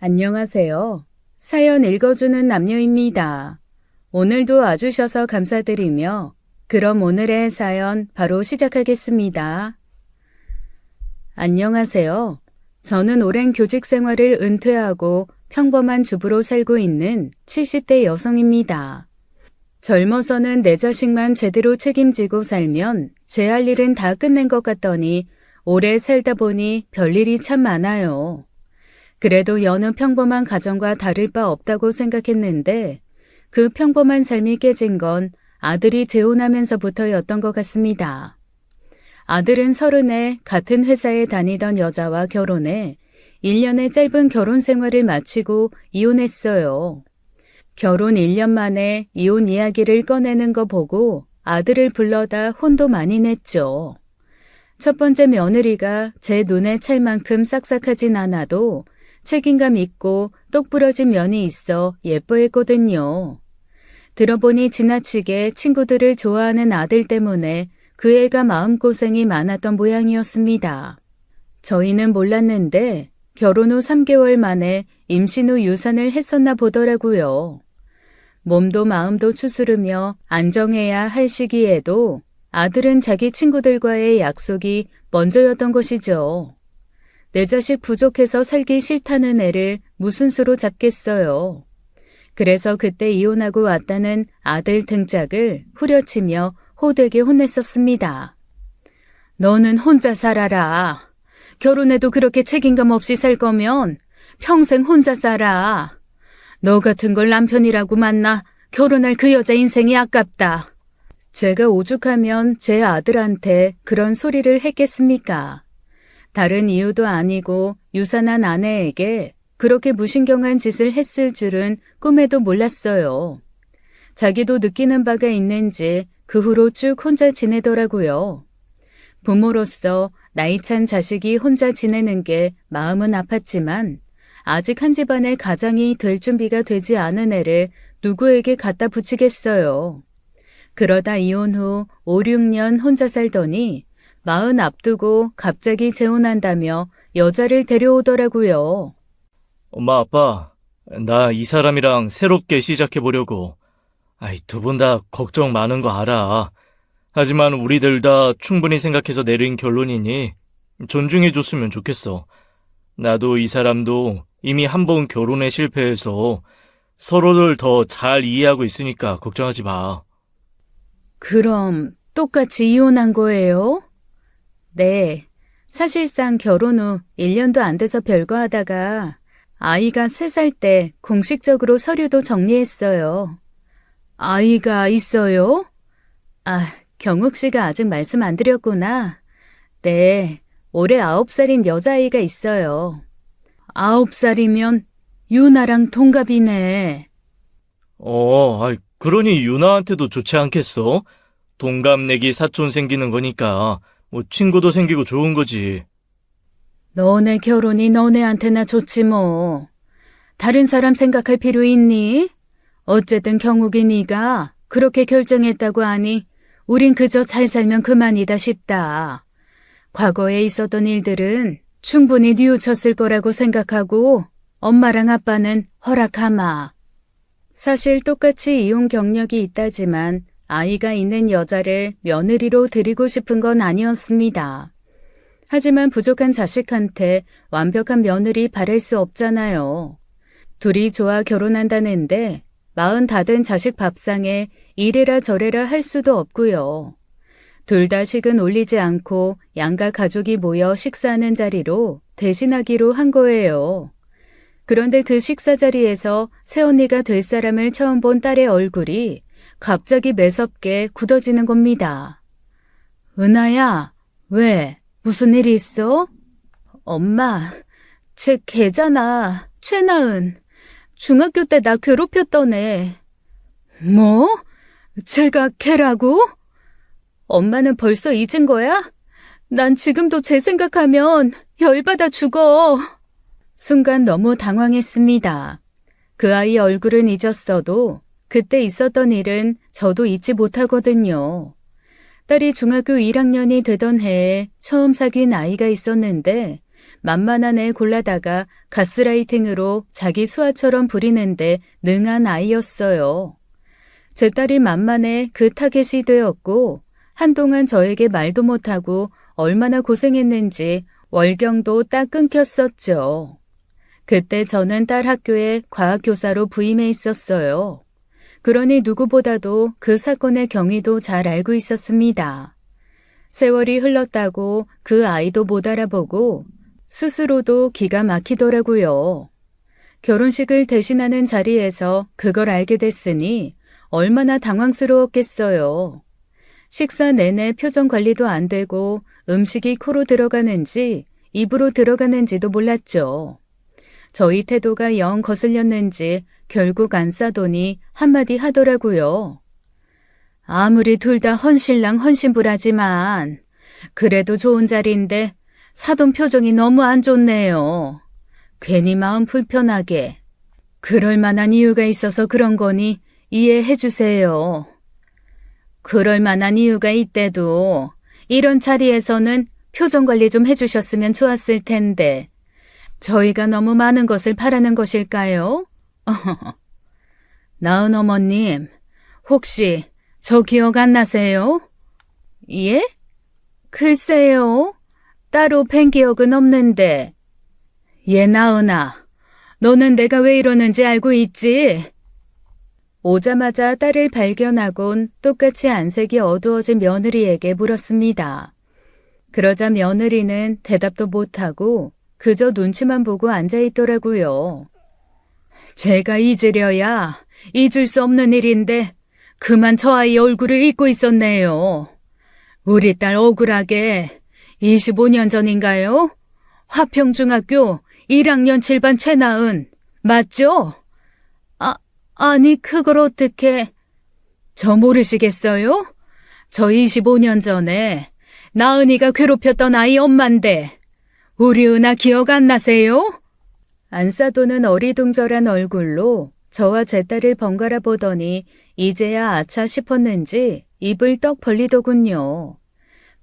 안녕하세요. 사연 읽어주는 남녀입니다. 오늘도 와주셔서 감사드리며 그럼 오늘의 사연 바로 시작하겠습니다. 안녕하세요. 저는 오랜 교직 생활을 은퇴하고 평범한 주부로 살고 있는 70대 여성입니다. 젊어서는 내 자식만 제대로 책임지고 살면 제 할 일은 다 끝낸 것 같더니 오래 살다 보니 별일이 참 많아요. 그래도 여느 평범한 가정과 다를 바 없다고 생각했는데 그 평범한 삶이 깨진 건 아들이 재혼하면서부터였던 것 같습니다. 아들은 30에 같은 회사에 다니던 여자와 결혼해 1년의 짧은 결혼 생활을 마치고 이혼했어요. 결혼 1년 만에 이혼 이야기를 꺼내는 거 보고 아들을 불러다 혼도 많이 냈죠. 첫 번째 며느리가 제 눈에 찰 만큼 싹싹하진 않아도 책임감 있고 똑부러진 면이 있어 예뻐했거든요. 들어보니 지나치게 친구들을 좋아하는 아들 때문에 그 애가 마음고생이 많았던 모양이었습니다. 저희는 몰랐는데 결혼 후 3개월 만에 임신 후 유산을 했었나 보더라고요. 몸도 마음도 추스르며 안정해야 할 시기에도 아들은 자기 친구들과의 약속이 먼저였던 것이죠. 내 자식 부족해서 살기 싫다는 애를 무슨 수로 잡겠어요. 그래서 그때 이혼하고 왔다는 아들 등짝을 후려치며 호되게 혼냈었습니다. 너는 혼자 살아라. 결혼해도 그렇게 책임감 없이 살 거면 평생 혼자 살아. 너 같은 걸 남편이라고 만나 결혼할 그 여자 인생이 아깝다. 제가 오죽하면 제 아들한테 그런 소리를 했겠습니까? 다른 이유도 아니고 유산한 아내에게 그렇게 무신경한 짓을 했을 줄은 꿈에도 몰랐어요. 자기도 느끼는 바가 있는지 그 후로 쭉 혼자 지내더라고요. 부모로서 나이 찬 자식이 혼자 지내는 게 마음은 아팠지만 아직 한 집안의 가장이 될 준비가 되지 않은 애를 누구에게 갖다 붙이겠어요. 그러다 이혼 후 5, 6년 혼자 살더니 40 앞두고 갑자기 재혼한다며 여자를 데려오더라고요. 엄마, 아빠, 나 이 사람이랑 새롭게 시작해보려고. 두 분 다 걱정 많은 거 알아. 하지만 우리들 다 충분히 생각해서 내린 결론이니 존중해줬으면 좋겠어. 나도 이 사람도 이미 한 번 결혼에 실패해서 서로를 더 잘 이해하고 있으니까 걱정하지 마. 그럼 똑같이 이혼한 거예요? 네. 사실상 결혼 후 1년도 안 돼서 별거하다가 아이가 3살 때 공식적으로 서류도 정리했어요. 아이가 있어요? 경욱 씨가 아직 말씀 안 드렸구나. 네, 올해 9살인 여자아이가 있어요. 9살이면 유나랑 동갑이네. 그러니 유나한테도 좋지 않겠어? 동갑내기 사촌 생기는 거니까 친구도 생기고 좋은 거지. 너네 결혼이 너네한테나 좋지 뭐. 다른 사람 생각할 필요 있니? 어쨌든 경욱이 네가 그렇게 결정했다고 하니 우린 그저 잘 살면 그만이다 싶다. 과거에 있었던 일들은 충분히 뉘우쳤을 거라고 생각하고 엄마랑 아빠는 허락하마. 사실 똑같이 이혼 경력이 있다지만 아이가 있는 여자를 며느리로 드리고 싶은 건 아니었습니다. 하지만 부족한 자식한테 완벽한 며느리 바랄 수 없잖아요. 둘이 좋아 결혼한다는데 40 다 된 자식 밥상에 이래라 저래라 할 수도 없고요. 둘 다 식은 올리지 않고 양가 가족이 모여 식사하는 자리로 대신하기로 한 거예요. 그런데 그 식사 자리에서 새언니가 될 사람을 처음 본 딸의 얼굴이 갑자기 매섭게 굳어지는 겁니다. 은하야, 왜? 무슨 일이 있어? 엄마, 쟤 걔잖아. 최나은. 중학교 때 나 괴롭혔던 애. 뭐? 쟤가 걔라고? 엄마는 벌써 잊은 거야? 난 지금도 쟤 생각하면 열받아 죽어. 순간 너무 당황했습니다. 그 아이 얼굴은 잊었어도 그때 있었던 일은 저도 잊지 못하거든요. 딸이 중학교 1학년이 되던 해에 처음 사귄 아이가 있었는데 만만한 애 골라다가 가스라이팅으로 자기 수하처럼 부리는데 능한 아이였어요. 제 딸이 만만해 그 타겟이 되었고 한동안 저에게 말도 못하고 얼마나 고생했는지 월경도 딱 끊겼었죠. 그때 저는 딸 학교에 과학교사로 부임해 있었어요. 그러니 누구보다도 그 사건의 경위도 잘 알고 있었습니다. 세월이 흘렀다고 그 아이도 못 알아보고 스스로도 기가 막히더라고요. 결혼식을 대신하는 자리에서 그걸 알게 됐으니 얼마나 당황스러웠겠어요. 식사 내내 표정 관리도 안 되고 음식이 코로 들어가는지 입으로 들어가는지도 몰랐죠. 저희 태도가 영 거슬렸는지 결국 안 싸더니 한마디 하더라고요. 아무리 둘 다 헌신랑 헌신부라지만 그래도 좋은 자리인데 사돈 표정이 너무 안 좋네요. 괜히 마음 불편하게. 그럴 만한 이유가 있어서 그런 거니 이해해 주세요. 그럴 만한 이유가 있대도 이런 자리에서는 표정 관리 좀 해주셨으면 좋았을 텐데 저희가 너무 많은 것을 바라는 것일까요? 나은 어머님, 혹시 저 기억 안 나세요? 예? 글쎄요. 따로 뵌 기억은 없는데. 얘 나은아, 너는 내가 왜 이러는지 알고 있지? 오자마자 딸을 발견하곤 똑같이 안색이 어두워진 며느리에게 물었습니다. 그러자 며느리는 대답도 못하고 그저 눈치만 보고 앉아있더라고요. 제가 잊으려야 잊을 수 없는 일인데 그만 저 아이 얼굴을 잊고 있었네요. 우리 딸 억울하게 25년 전인가요? 화평중학교 1학년 7반 최나은 맞죠? 아니 그걸 어떻게... 저 모르시겠어요? 저 25년 전에 나은이가 괴롭혔던 아이 엄만데 우리 은하 기억 안 나세요? 안싸도는 어리둥절한 얼굴로 저와 제 딸을 번갈아 보더니 이제야 아차 싶었는지 입을 떡 벌리더군요.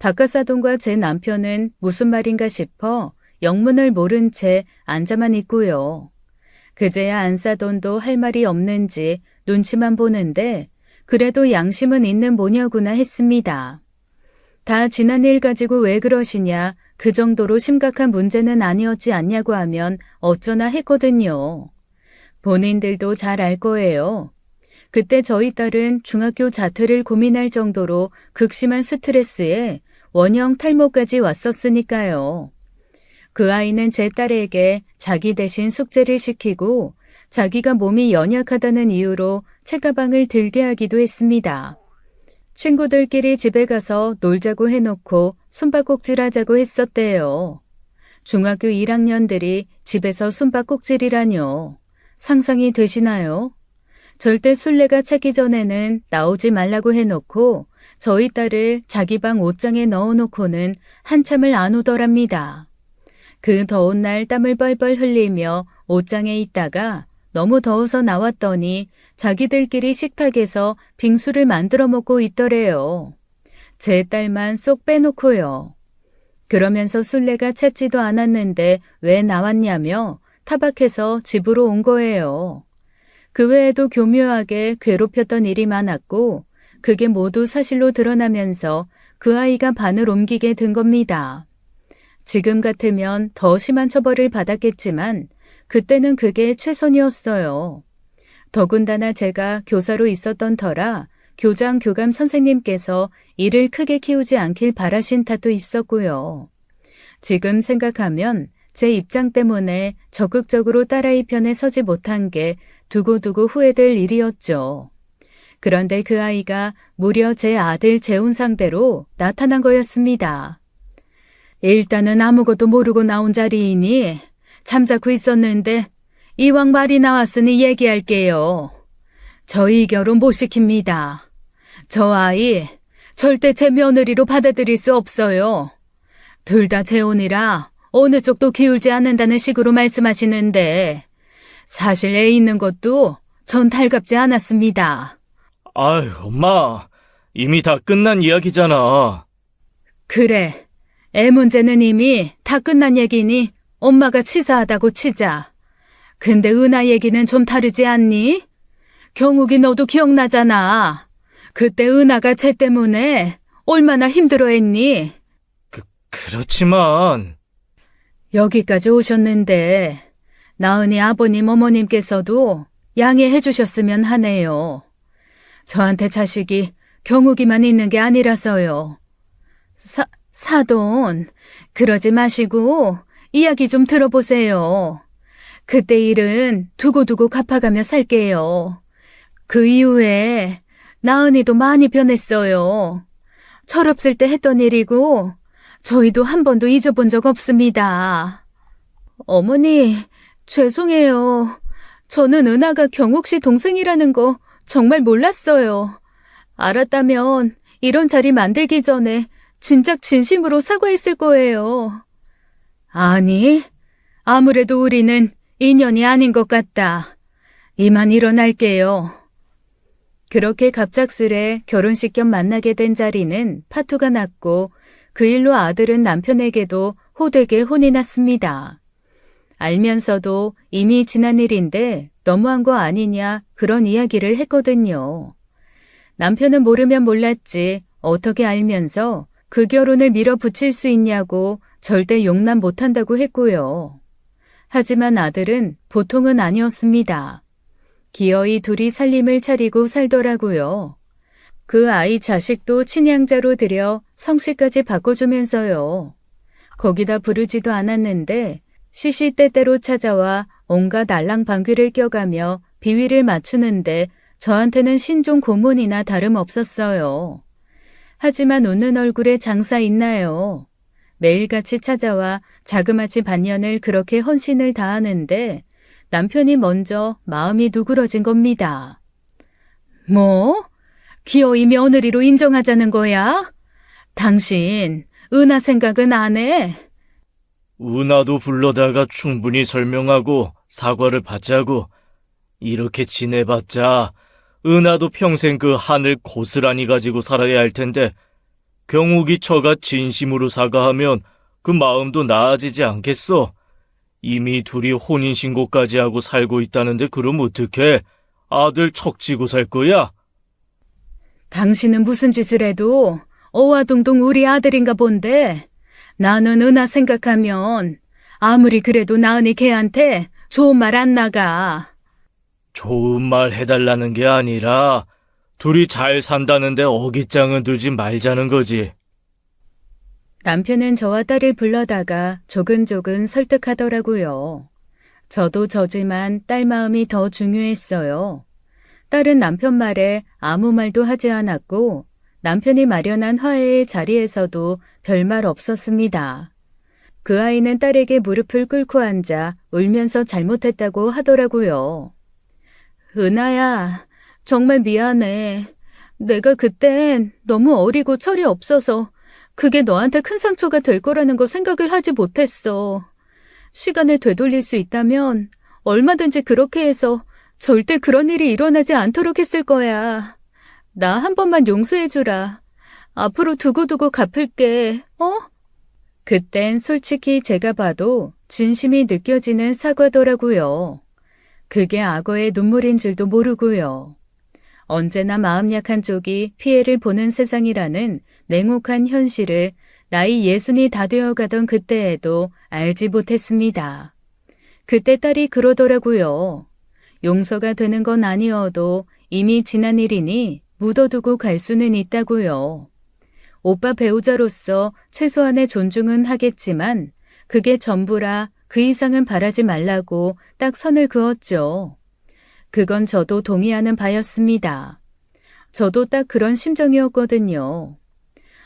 박가사돈과 제 남편은 무슨 말인가 싶어 영문을 모른 채 앉아만 있고요. 그제야 안싸돈도 할 말이 없는지 눈치만 보는데 그래도 양심은 있는 모녀구나 했습니다. 다 지난 일 가지고 왜 그러시냐, 그 정도로 심각한 문제는 아니었지 않냐고 하면 어쩌나 했거든요. 본인들도 잘 알 거예요. 그때 저희 딸은 중학교 자퇴를 고민할 정도로 극심한 스트레스에 원형 탈모까지 왔었으니까요. 그 아이는 제 딸에게 자기 대신 숙제를 시키고 자기가 몸이 연약하다는 이유로 책가방을 들게 하기도 했습니다. 친구들끼리 집에 가서 놀자고 해놓고 숨바꼭질하자고 했었대요. 중학교 1학년들이 집에서 숨바꼭질이라뇨. 상상이 되시나요? 절대 술래가 찾기 전에는 나오지 말라고 해놓고 저희 딸을 자기 방 옷장에 넣어놓고는 한참을 안 오더랍니다. 그 더운 날 땀을 뻘뻘 흘리며 옷장에 있다가 너무 더워서 나왔더니 자기들끼리 식탁에서 빙수를 만들어 먹고 있더래요. 제 딸만 쏙 빼놓고요. 그러면서 술래가 찾지도 않았는데 왜 나왔냐며 타박해서 집으로 온 거예요. 그 외에도 교묘하게 괴롭혔던 일이 많았고 그게 모두 사실로 드러나면서 그 아이가 반을 옮기게 된 겁니다. 지금 같으면 더 심한 처벌을 받았겠지만 그때는 그게 최선이었어요. 더군다나 제가 교사로 있었던 터라 교장 교감 선생님께서 이를 크게 키우지 않길 바라신 탓도 있었고요. 지금 생각하면 제 입장 때문에 적극적으로 딸아이 편에 서지 못한 게 두고두고 후회될 일이었죠. 그런데 그 아이가 무려 제 아들 재혼 상대로 나타난 거였습니다. 일단은 아무것도 모르고 나온 자리이니 잠자코 있었는데 이왕 말이 나왔으니 얘기할게요. 저희 결혼 못 시킵니다. 저 아이 절대 제 며느리로 받아들일 수 없어요. 둘 다 재혼이라 어느 쪽도 기울지 않는다는 식으로 말씀하시는데 사실 애 있는 것도 전 달갑지 않았습니다. 아유, 엄마. 이미 다 끝난 이야기잖아. 그래, 애 문제는 이미 다 끝난 얘기니 엄마가 치사하다고 치자. 근데 은하 얘기는 좀 다르지 않니? 경욱이 너도 기억나잖아. 그때 은하가 쟤 때문에 얼마나 힘들어했니? 그렇지만, 여기까지 오셨는데 나은이 아버님 어머님께서도 양해해 주셨으면 하네요. 저한테 자식이 경욱이만 있는 게 아니라서요. 사돈, 그러지 마시고 이야기 좀 들어보세요. 그때 일은 두고두고 갚아가며 살게요. 그 이후에 나은이도 많이 변했어요. 철없을 때 했던 일이고 저희도 한 번도 잊어본 적 없습니다. 어머니, 죄송해요. 저는 은하가 경욱 씨 동생이라는 거 정말 몰랐어요. 알았다면 이런 자리 만들기 전에 진작 진심으로 사과했을 거예요. 아니, 아무래도 우리는 인연이 아닌 것 같다. 이만 일어날게요. 그렇게 갑작스레 결혼식 겸 만나게 된 자리는 파토가 났고 그 일로 아들은 남편에게도 호되게 혼이 났습니다. 알면서도 이미 지난 일인데 너무한 거 아니냐 그런 이야기를 했거든요. 남편은 모르면 몰랐지 어떻게 알면서 그 결혼을 밀어붙일 수 있냐고 절대 용납 못한다고 했고요. 하지만 아들은 보통은 아니었습니다. 기어이 둘이 살림을 차리고 살더라고요. 그 아이 자식도 친양자로 들여 성씨까지 바꿔주면서요. 거기다 부르지도 않았는데 시시때때로 찾아와 온갖 알랑방귀를 껴가며 비위를 맞추는데 저한테는 신종 고문이나 다름없었어요. 하지만 웃는 얼굴에 장사 있나요? 매일같이 찾아와 자그마치 반년을 그렇게 헌신을 다하는데 남편이 먼저 마음이 누그러진 겁니다. 뭐? 기어이 며느리로 인정하자는 거야? 당신 은하 생각은 안 해? 은하도 불러다가 충분히 설명하고 사과를 받자고. 이렇게 지내봤자 은하도 평생 그 한을 고스란히 가지고 살아야 할 텐데 경욱이 처가 진심으로 사과하면 그 마음도 나아지지 않겠어? 이미 둘이 혼인신고까지 하고 살고 있다는데 그럼 어떡해? 아들 척지고 살 거야? 당신은 무슨 짓을 해도 어와둥둥 우리 아들인가 본데 나는 은하 생각하면 아무리 그래도 나은이 걔한테 좋은 말 안 나가. 좋은 말 해달라는 게 아니라 둘이 잘 산다는데 어깃장은 두지 말자는 거지. 남편은 저와 딸을 불러다가 조근조근 설득하더라고요. 저도 저지만 딸 마음이 더 중요했어요. 딸은 남편 말에 아무 말도 하지 않았고 남편이 마련한 화해의 자리에서도 별말 없었습니다. 그 아이는 딸에게 무릎을 꿇고 앉아 울면서 잘못했다고 하더라고요. 은하야, 정말 미안해. 내가 그땐 너무 어리고 철이 없어서 그게 너한테 큰 상처가 될 거라는 거 생각을 하지 못했어. 시간을 되돌릴 수 있다면 얼마든지 그렇게 해서 절대 그런 일이 일어나지 않도록 했을 거야. 나 한 번만 용서해주라. 앞으로 두고두고 갚을게, 어? 그땐 솔직히 제가 봐도 진심이 느껴지는 사과더라고요. 그게 악어의 눈물인 줄도 모르고요. 언제나 마음 약한 쪽이 피해를 보는 세상이라는 냉혹한 현실을 나이 60이 다 되어가던 그때에도 알지 못했습니다. 그때 딸이 그러더라고요. 용서가 되는 건 아니어도 이미 지난 일이니 묻어두고 갈 수는 있다고요. 오빠 배우자로서 최소한의 존중은 하겠지만 그게 전부라 그 이상은 바라지 말라고 딱 선을 그었죠. 그건 저도 동의하는 바였습니다. 저도 딱 그런 심정이었거든요.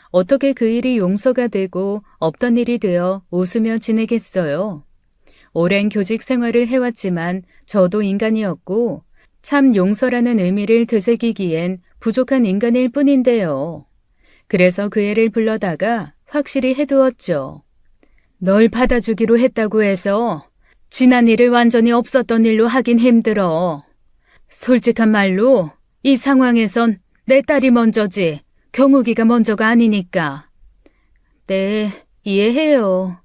어떻게 그 일이 용서가 되고 없던 일이 되어 웃으며 지내겠어요. 오랜 교직 생활을 해왔지만 저도 인간이었고 참 용서라는 의미를 되새기기엔 부족한 인간일 뿐인데요. 그래서 그 애를 불러다가 확실히 해두었죠. 널 받아주기로 했다고 해서 지난 일을 완전히 없었던 일로 하긴 힘들어. 솔직한 말로 이 상황에선 내 딸이 먼저지 경욱이가 먼저가 아니니까. 네, 이해해요.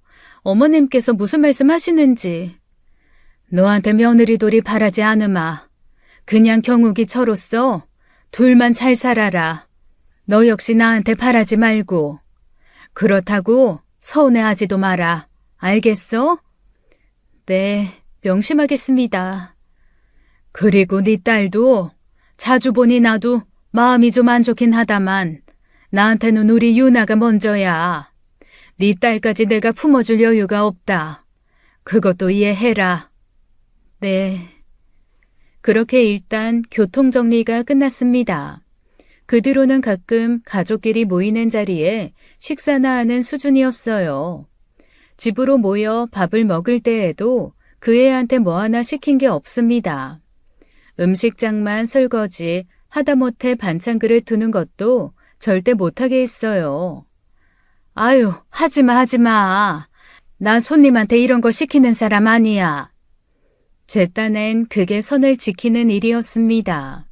어머님께서 무슨 말씀 하시는지. 너한테 며느리 돌이 바라지 않으마. 그냥 경욱이처로서 둘만 잘 살아라. 너 역시 나한테 바라지 말고. 그렇다고 서운해하지도 마라. 알겠어? 네, 명심하겠습니다. 그리고 네 딸도 자주 보니 나도 마음이 좀 안 좋긴 하다만 나한테는 우리 유나가 먼저야. 네 딸까지 내가 품어줄 여유가 없다. 그것도 이해해라. 네. 그렇게 일단 교통정리가 끝났습니다. 그 뒤로는 가끔 가족끼리 모이는 자리에 식사나 하는 수준이었어요. 집으로 모여 밥을 먹을 때에도 그 애한테 뭐 하나 시킨 게 없습니다. 음식장만 설거지, 하다못해 반찬 그릇 두는 것도 절대 못하게 했어요. 아유, 하지마. 나 손님한테 이런 거 시키는 사람 아니야. 제 딴엔 그게 선을 지키는 일이었습니다.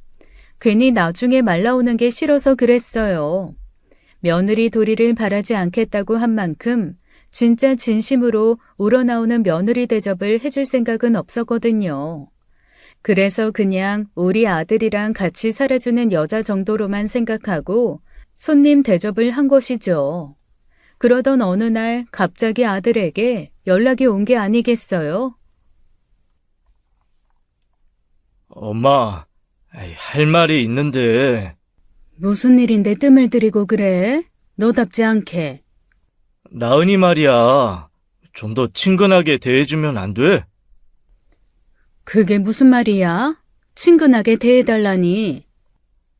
괜히 나중에 말 나오는 게 싫어서 그랬어요. 며느리 도리를 바라지 않겠다고 한 만큼 진짜 진심으로 우러나오는 며느리 대접을 해줄 생각은 없었거든요. 그래서 그냥 우리 아들이랑 같이 살아주는 여자 정도로만 생각하고 손님 대접을 한 것이죠. 그러던 어느 날 갑자기 아들에게 연락이 온 게 아니겠어요? 엄마, 할 말이 있는데. 무슨 일인데 뜸을 들이고 그래? 너답지 않게. 나은이 말이야. 좀 더 친근하게 대해주면 안 돼? 그게 무슨 말이야? 친근하게 대해달라니.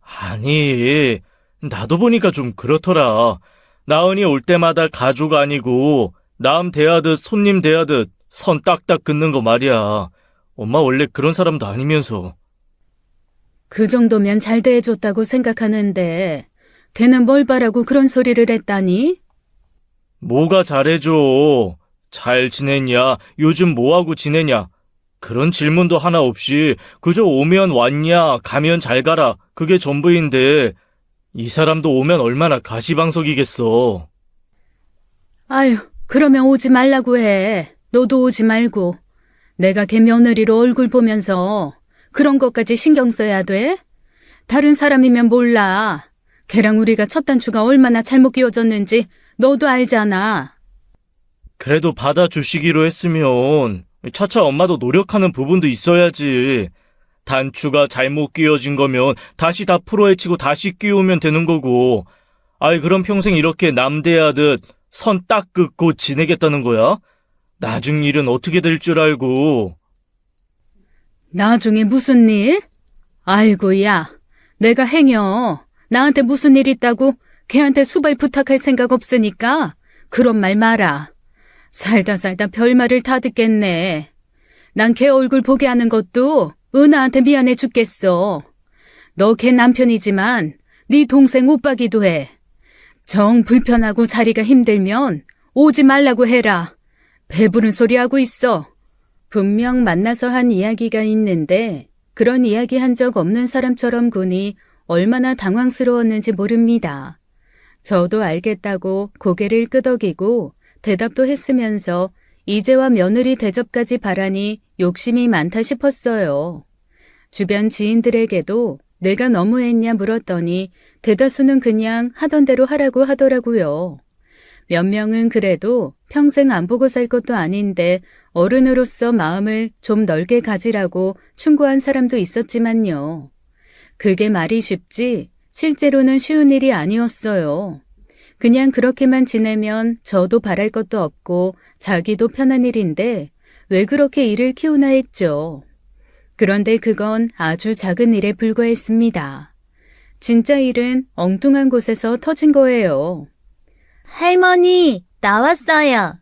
아니, 나도 보니까 좀 그렇더라. 나은이 올 때마다 가족 아니고 남 대하듯 손님 대하듯 선 딱딱 긋는 거 말이야. 엄마 원래 그런 사람도 아니면서. 그 정도면 잘 대해줬다고 생각하는데 걔는 뭘 바라고 그런 소리를 했다니? 뭐가 잘해줘? 잘 지냈냐? 요즘 뭐하고 지내냐? 그런 질문도 하나 없이 그저 오면 왔냐? 가면 잘 가라. 그게 전부인데 이 사람도 오면 얼마나 가시방석이겠어. 아유, 그러면 오지 말라고 해. 너도 오지 말고. 내가 걔 며느리로 얼굴 보면서 그런 것까지 신경 써야 돼? 다른 사람이면 몰라. 걔랑 우리가 첫 단추가 얼마나 잘못 끼워졌는지 너도 알잖아. 그래도 받아주시기로 했으면 차차 엄마도 노력하는 부분도 있어야지. 단추가 잘못 끼워진 거면 다시 다 풀어헤치고 다시 끼우면 되는 거고. 아이 그럼 평생 이렇게 남대하듯 선 딱 긋고 지내겠다는 거야? 나중 일은 어떻게 될 줄 알고. 나중에 무슨 일? 아이고 야, 내가 행여 나한테 무슨 일 있다고 걔한테 수발 부탁할 생각 없으니까 그런 말 마라. 살다 별말을 다 듣겠네. 난 걔 얼굴 보게 하는 것도 은하한테 미안해 죽겠어. 너 걔 남편이지만 네 동생 오빠기도 해. 정 불편하고 자리가 힘들면 오지 말라고 해라. 배부른 소리 하고 있어. 분명 만나서 한 이야기가 있는데 그런 이야기 한 적 없는 사람처럼 군이 얼마나 당황스러웠는지 모릅니다. 저도 알겠다고 고개를 끄덕이고 대답도 했으면서 이제와 며느리 대접까지 바라니 욕심이 많다 싶었어요. 주변 지인들에게도 내가 너무했냐 물었더니 대다수는 그냥 하던 대로 하라고 하더라고요. 몇 명은 그래도 평생 안 보고 살 것도 아닌데 어른으로서 마음을 좀 넓게 가지라고 충고한 사람도 있었지만요. 그게 말이 쉽지 실제로는 쉬운 일이 아니었어요. 그냥 그렇게만 지내면 저도 바랄 것도 없고 자기도 편한 일인데 왜 그렇게 일을 키우나 했죠. 그런데 그건 아주 작은 일에 불과했습니다. 진짜 일은 엉뚱한 곳에서 터진 거예요. 할머니, 나왔어요.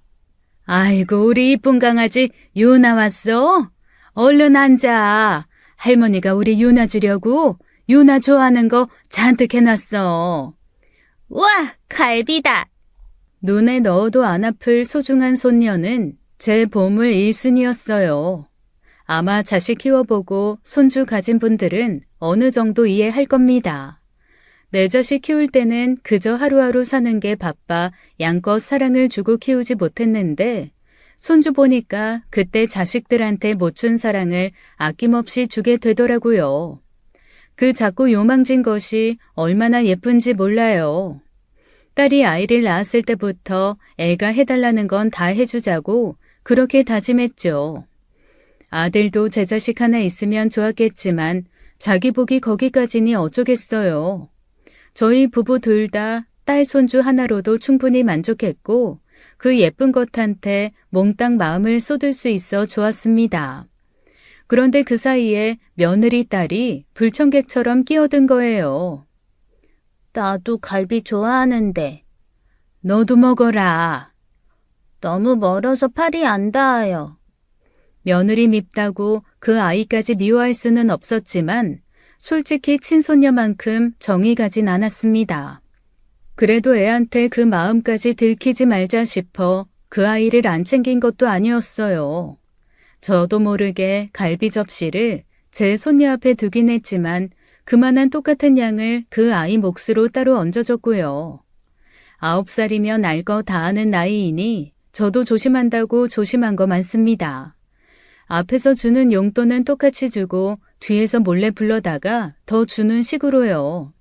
아이고 우리 이쁜 강아지 유나 왔어? 얼른 앉아. 할머니가 우리 유나 주려고 유나 좋아하는 거 잔뜩 해놨어. 우와, 갈비다. 눈에 넣어도 안 아플 소중한 손녀는 제 보물 1순위였어요. 아마 자식 키워보고 손주 가진 분들은 어느 정도 이해할 겁니다. 내 자식 키울 때는 그저 하루하루 사는 게 바빠 양껏 사랑을 주고 키우지 못했는데 손주 보니까 그때 자식들한테 못 준 사랑을 아낌없이 주게 되더라고요. 그 작고 요망진 것이 얼마나 예쁜지 몰라요. 딸이 아이를 낳았을 때부터 애가 해달라는 건 다 해주자고 그렇게 다짐했죠. 아들도 제 자식 하나 있으면 좋았겠지만 자기 복이 거기까지니 어쩌겠어요. 저희 부부 둘 다 딸 손주 하나로도 충분히 만족했고 그 예쁜 것한테 몽땅 마음을 쏟을 수 있어 좋았습니다. 그런데 그 사이에 며느리 딸이 불청객처럼 끼어든 거예요. 나도 갈비 좋아하는데. 너도 먹어라. 너무 멀어서 팔이 안 닿아요. 며느리 밉다고 그 아이까지 미워할 수는 없었지만 솔직히 친손녀만큼 정이 가진 않았습니다. 그래도 애한테 그 마음까지 들키지 말자 싶어 그 아이를 안 챙긴 것도 아니었어요. 저도 모르게 갈비 접시를 제 손녀 앞에 두긴 했지만 그만한 똑같은 양을 그 아이 몫으로 따로 얹어줬고요. 9살이면 알 거 다 아는 나이이니 저도 조심한다고 조심한 거 많습니다. 앞에서 주는 용돈은 똑같이 주고 뒤에서 몰래 불러다가 더 주는 식으로요.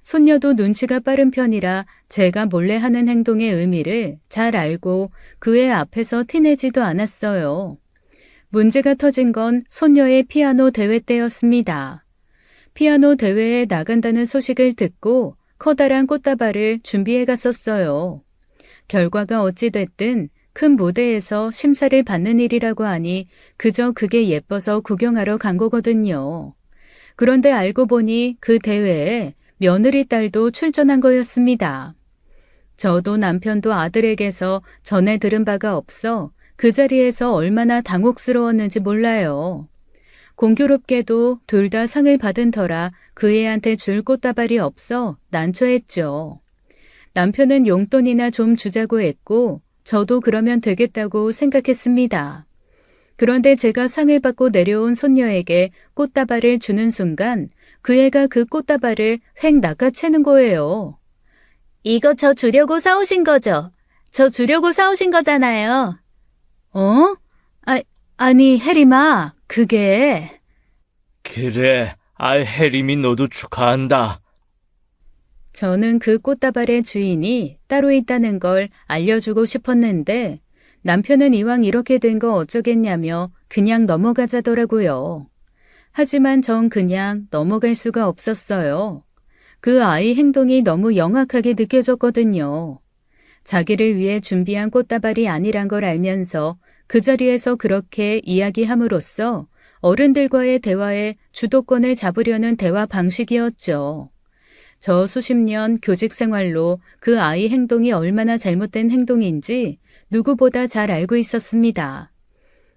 손녀도 눈치가 빠른 편이라 제가 몰래 하는 행동의 의미를 잘 알고 그의 앞에서 티내지도 않았어요. 문제가 터진 건 손녀의 피아노 대회 때였습니다. 피아노 대회에 나간다는 소식을 듣고 커다란 꽃다발을 준비해 갔었어요. 결과가 어찌됐든 큰 무대에서 심사를 받는 일이라고 하니 그저 그게 예뻐서 구경하러 간 거거든요. 그런데 알고 보니 그 대회에 며느리 딸도 출전한 거였습니다. 저도 남편도 아들에게서 전에 들은 바가 없어 그 자리에서 얼마나 당혹스러웠는지 몰라요. 공교롭게도 둘 다 상을 받은 터라 그 애한테 줄 꽃다발이 없어 난처했죠. 남편은 용돈이나 좀 주자고 했고 저도 그러면 되겠다고 생각했습니다. 그런데 제가 상을 받고 내려온 손녀에게 꽃다발을 주는 순간 그 애가 그 꽃다발을 획 낚아채는 거예요. 이거 저 주려고 사오신 거죠? 저 주려고 사오신 거잖아요. 어? 아니 혜림아, 그게... 그래, 혜림이 너도 축하한다. 저는 그 꽃다발의 주인이 따로 있다는 걸 알려주고 싶었는데 남편은 이왕 이렇게 된 거 어쩌겠냐며 그냥 넘어가자더라고요. 하지만 전 그냥 넘어갈 수가 없었어요. 그 아이 행동이 너무 영악하게 느껴졌거든요. 자기를 위해 준비한 꽃다발이 아니란 걸 알면서 그 자리에서 그렇게 이야기함으로써 어른들과의 대화에 주도권을 잡으려는 대화 방식이었죠. 저 수십 년 교직 생활로 그 아이 행동이 얼마나 잘못된 행동인지 누구보다 잘 알고 있었습니다.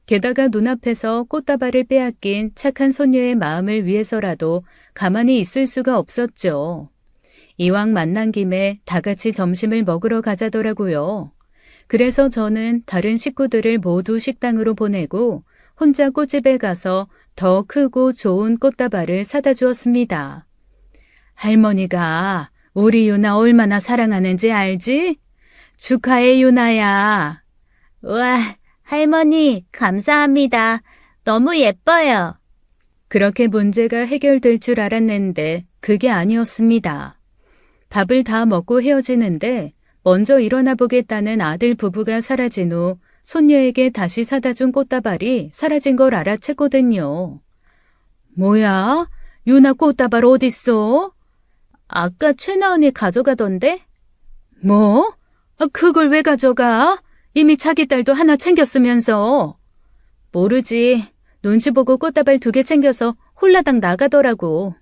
게다가 눈앞에서 꽃다발을 빼앗긴 착한 손녀의 마음을 위해서라도 가만히 있을 수가 없었죠. 이왕 만난 김에 다 같이 점심을 먹으러 가자더라고요. 그래서 저는 다른 식구들을 모두 식당으로 보내고 혼자 꽃집에 가서 더 크고 좋은 꽃다발을 사다 주었습니다. 할머니가 우리 유나 얼마나 사랑하는지 알지? 축하해 유나야. 우와, 할머니, 감사합니다. 너무 예뻐요. 그렇게 문제가 해결될 줄 알았는데 그게 아니었습니다. 밥을 다 먹고 헤어지는데 먼저 일어나 보겠다는 아들 부부가 사라진 후 손녀에게 다시 사다 준 꽃다발이 사라진 걸 알아챘거든요. 뭐야? 유나 꽃다발 어딨어? 아까 최나 언니 가져가던데? 뭐? 그걸 왜 가져가? 이미 자기 딸도 하나 챙겼으면서. 모르지. 눈치 보고 꽃다발 2개 챙겨서 홀라당 나가더라고.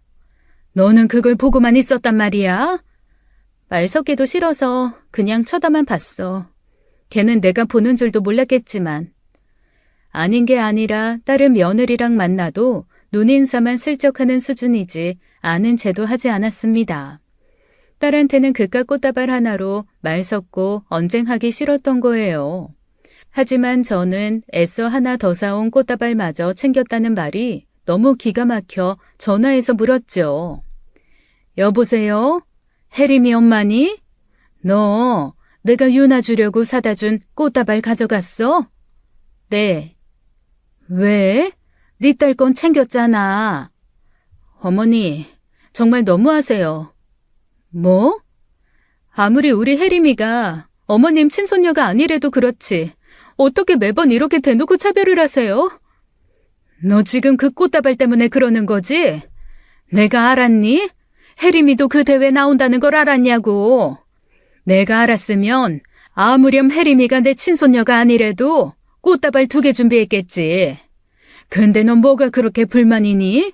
너는 그걸 보고만 있었단 말이야? 말 섞기도 싫어서 그냥 쳐다만 봤어. 걔는 내가 보는 줄도 몰랐겠지만. 아닌 게 아니라 다른 며느리랑 만나도 눈인사만 슬쩍 하는 수준이지 아는 채도 하지 않았습니다. 딸한테는 그깟 꽃다발 하나로 말 섞고 언쟁하기 싫었던 거예요. 하지만 저는 애써 하나 더 사온 꽃다발마저 챙겼다는 말이 너무 기가 막혀 전화해서 물었죠. 여보세요? 혜림이 엄마니? 너 내가 유나 주려고 사다 준 꽃다발 가져갔어? 네. 왜? 네 딸 건 챙겼잖아. 어머니, 정말 너무하세요. 뭐? 아무리 우리 혜림이가 어머님 친손녀가 아니래도 그렇지. 어떻게 매번 이렇게 대놓고 차별을 하세요? 너 지금 그 꽃다발 때문에 그러는 거지? 내가 알았니? 혜림이도 그 대회 나온다는 걸 알았냐고. 내가 알았으면 아무렴 혜림이가 내 친손녀가 아니래도 꽃다발 2개 준비했겠지. 근데 넌 뭐가 그렇게 불만이니?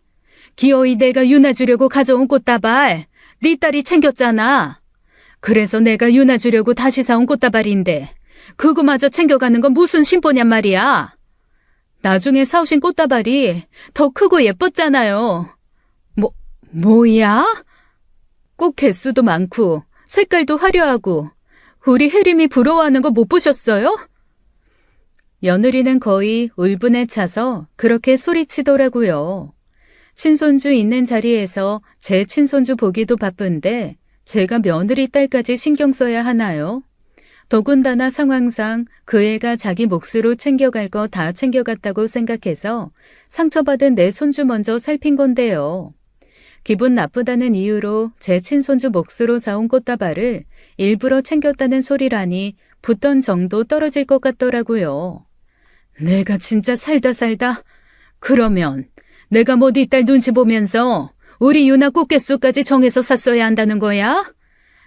기어이 내가 유나 주려고 가져온 꽃다발 네 딸이 챙겼잖아. 그래서 내가 유나 주려고 다시 사온 꽃다발인데 그거마저 챙겨가는 건 무슨 심보냔 말이야. 나중에 사오신 꽃다발이 더 크고 예뻤잖아요. 뭐야? 꽃 개수도 많고 색깔도 화려하고 우리 혜림이 부러워하는 거 못 보셨어요? 며느리는 거의 울분에 차서 그렇게 소리치더라고요. 친손주 있는 자리에서 제 친손주 보기도 바쁜데 제가 며느리 딸까지 신경 써야 하나요? 더군다나 상황상 그 애가 자기 몫으로 챙겨갈 거 다 챙겨갔다고 생각해서 상처받은 내 손주 먼저 살핀 건데요. 기분 나쁘다는 이유로 제 친손주 몫으로 사온 꽃다발을 일부러 챙겼다는 소리라니 붙던 정도 떨어질 것 같더라고요. 내가 진짜 살다 그러면 내가 뭐 네 딸 눈치 보면서 우리 유나 꽃개수까지 정해서 샀어야 한다는 거야?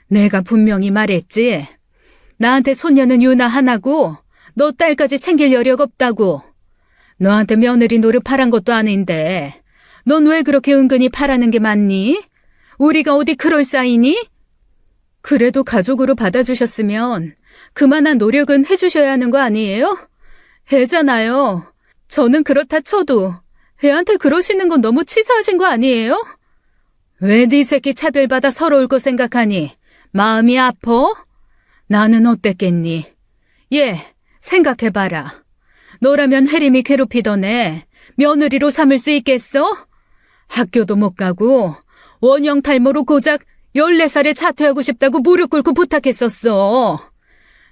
내가 분명히 말했지. 나한테 손녀는 유나 하나고 너 딸까지 챙길 여력 없다고. 너한테 며느리 노릇 바란 것도 아닌데 넌 왜 그렇게 은근히 바라는 게 많니? 우리가 어디 그럴 사이니? 그래도 가족으로 받아주셨으면 그만한 노력은 해주셔야 하는 거 아니에요? 애잖아요. 저는 그렇다 쳐도 애한테 그러시는 건 너무 치사하신 거 아니에요? 왜 네 새끼 차별받아 서러울 거 생각하니? 마음이 아파? 나는 어땠겠니? 생각해봐라. 너라면 혜림이 괴롭히던 애 며느리로 삼을 수 있겠어? 학교도 못 가고 원형 탈모로 고작 14살에 자퇴하고 싶다고 무릎 꿇고 부탁했었어.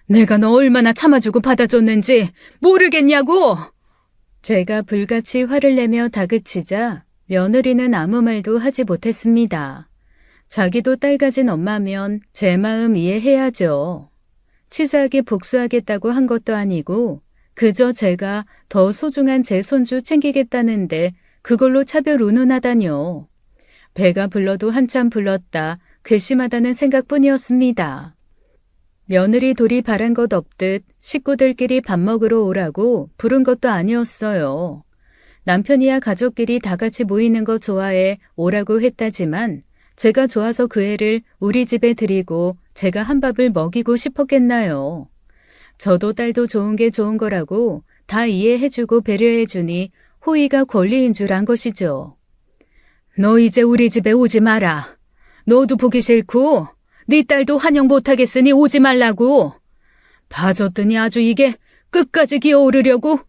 내가 너 얼마나 참아주고 받아줬는지 모르겠냐고. 제가 불같이 화를 내며 다그치자 며느리는 아무 말도 하지 못했습니다. 자기도 딸 가진 엄마면 제 마음 이해해야죠. 치사하게 복수하겠다고 한 것도 아니고 그저 제가 더 소중한 제 손주 챙기겠다는데 그걸로 차별 운운하다뇨. 배가 불러도 한참 불렀다 괘씸하다는 생각뿐이었습니다. 며느리 둘이 바란 것 없듯 식구들끼리 밥 먹으러 오라고 부른 것도 아니었어요. 남편이야 가족끼리 다 같이 모이는 거 좋아해 오라고 했다지만 제가 좋아서 그 애를 우리 집에 들이고 제가 한 밥을 먹이고 싶었겠나요. 저도 딸도 좋은 게 좋은 거라고 다 이해해주고 배려해주니 호의가 권리인 줄 안 것이죠. 너 이제 우리 집에 오지 마라. 너도 보기 싫고 네 딸도 환영 못하겠으니 오지 말라고. 봐줬더니 아주 이게 끝까지 기어오르려고.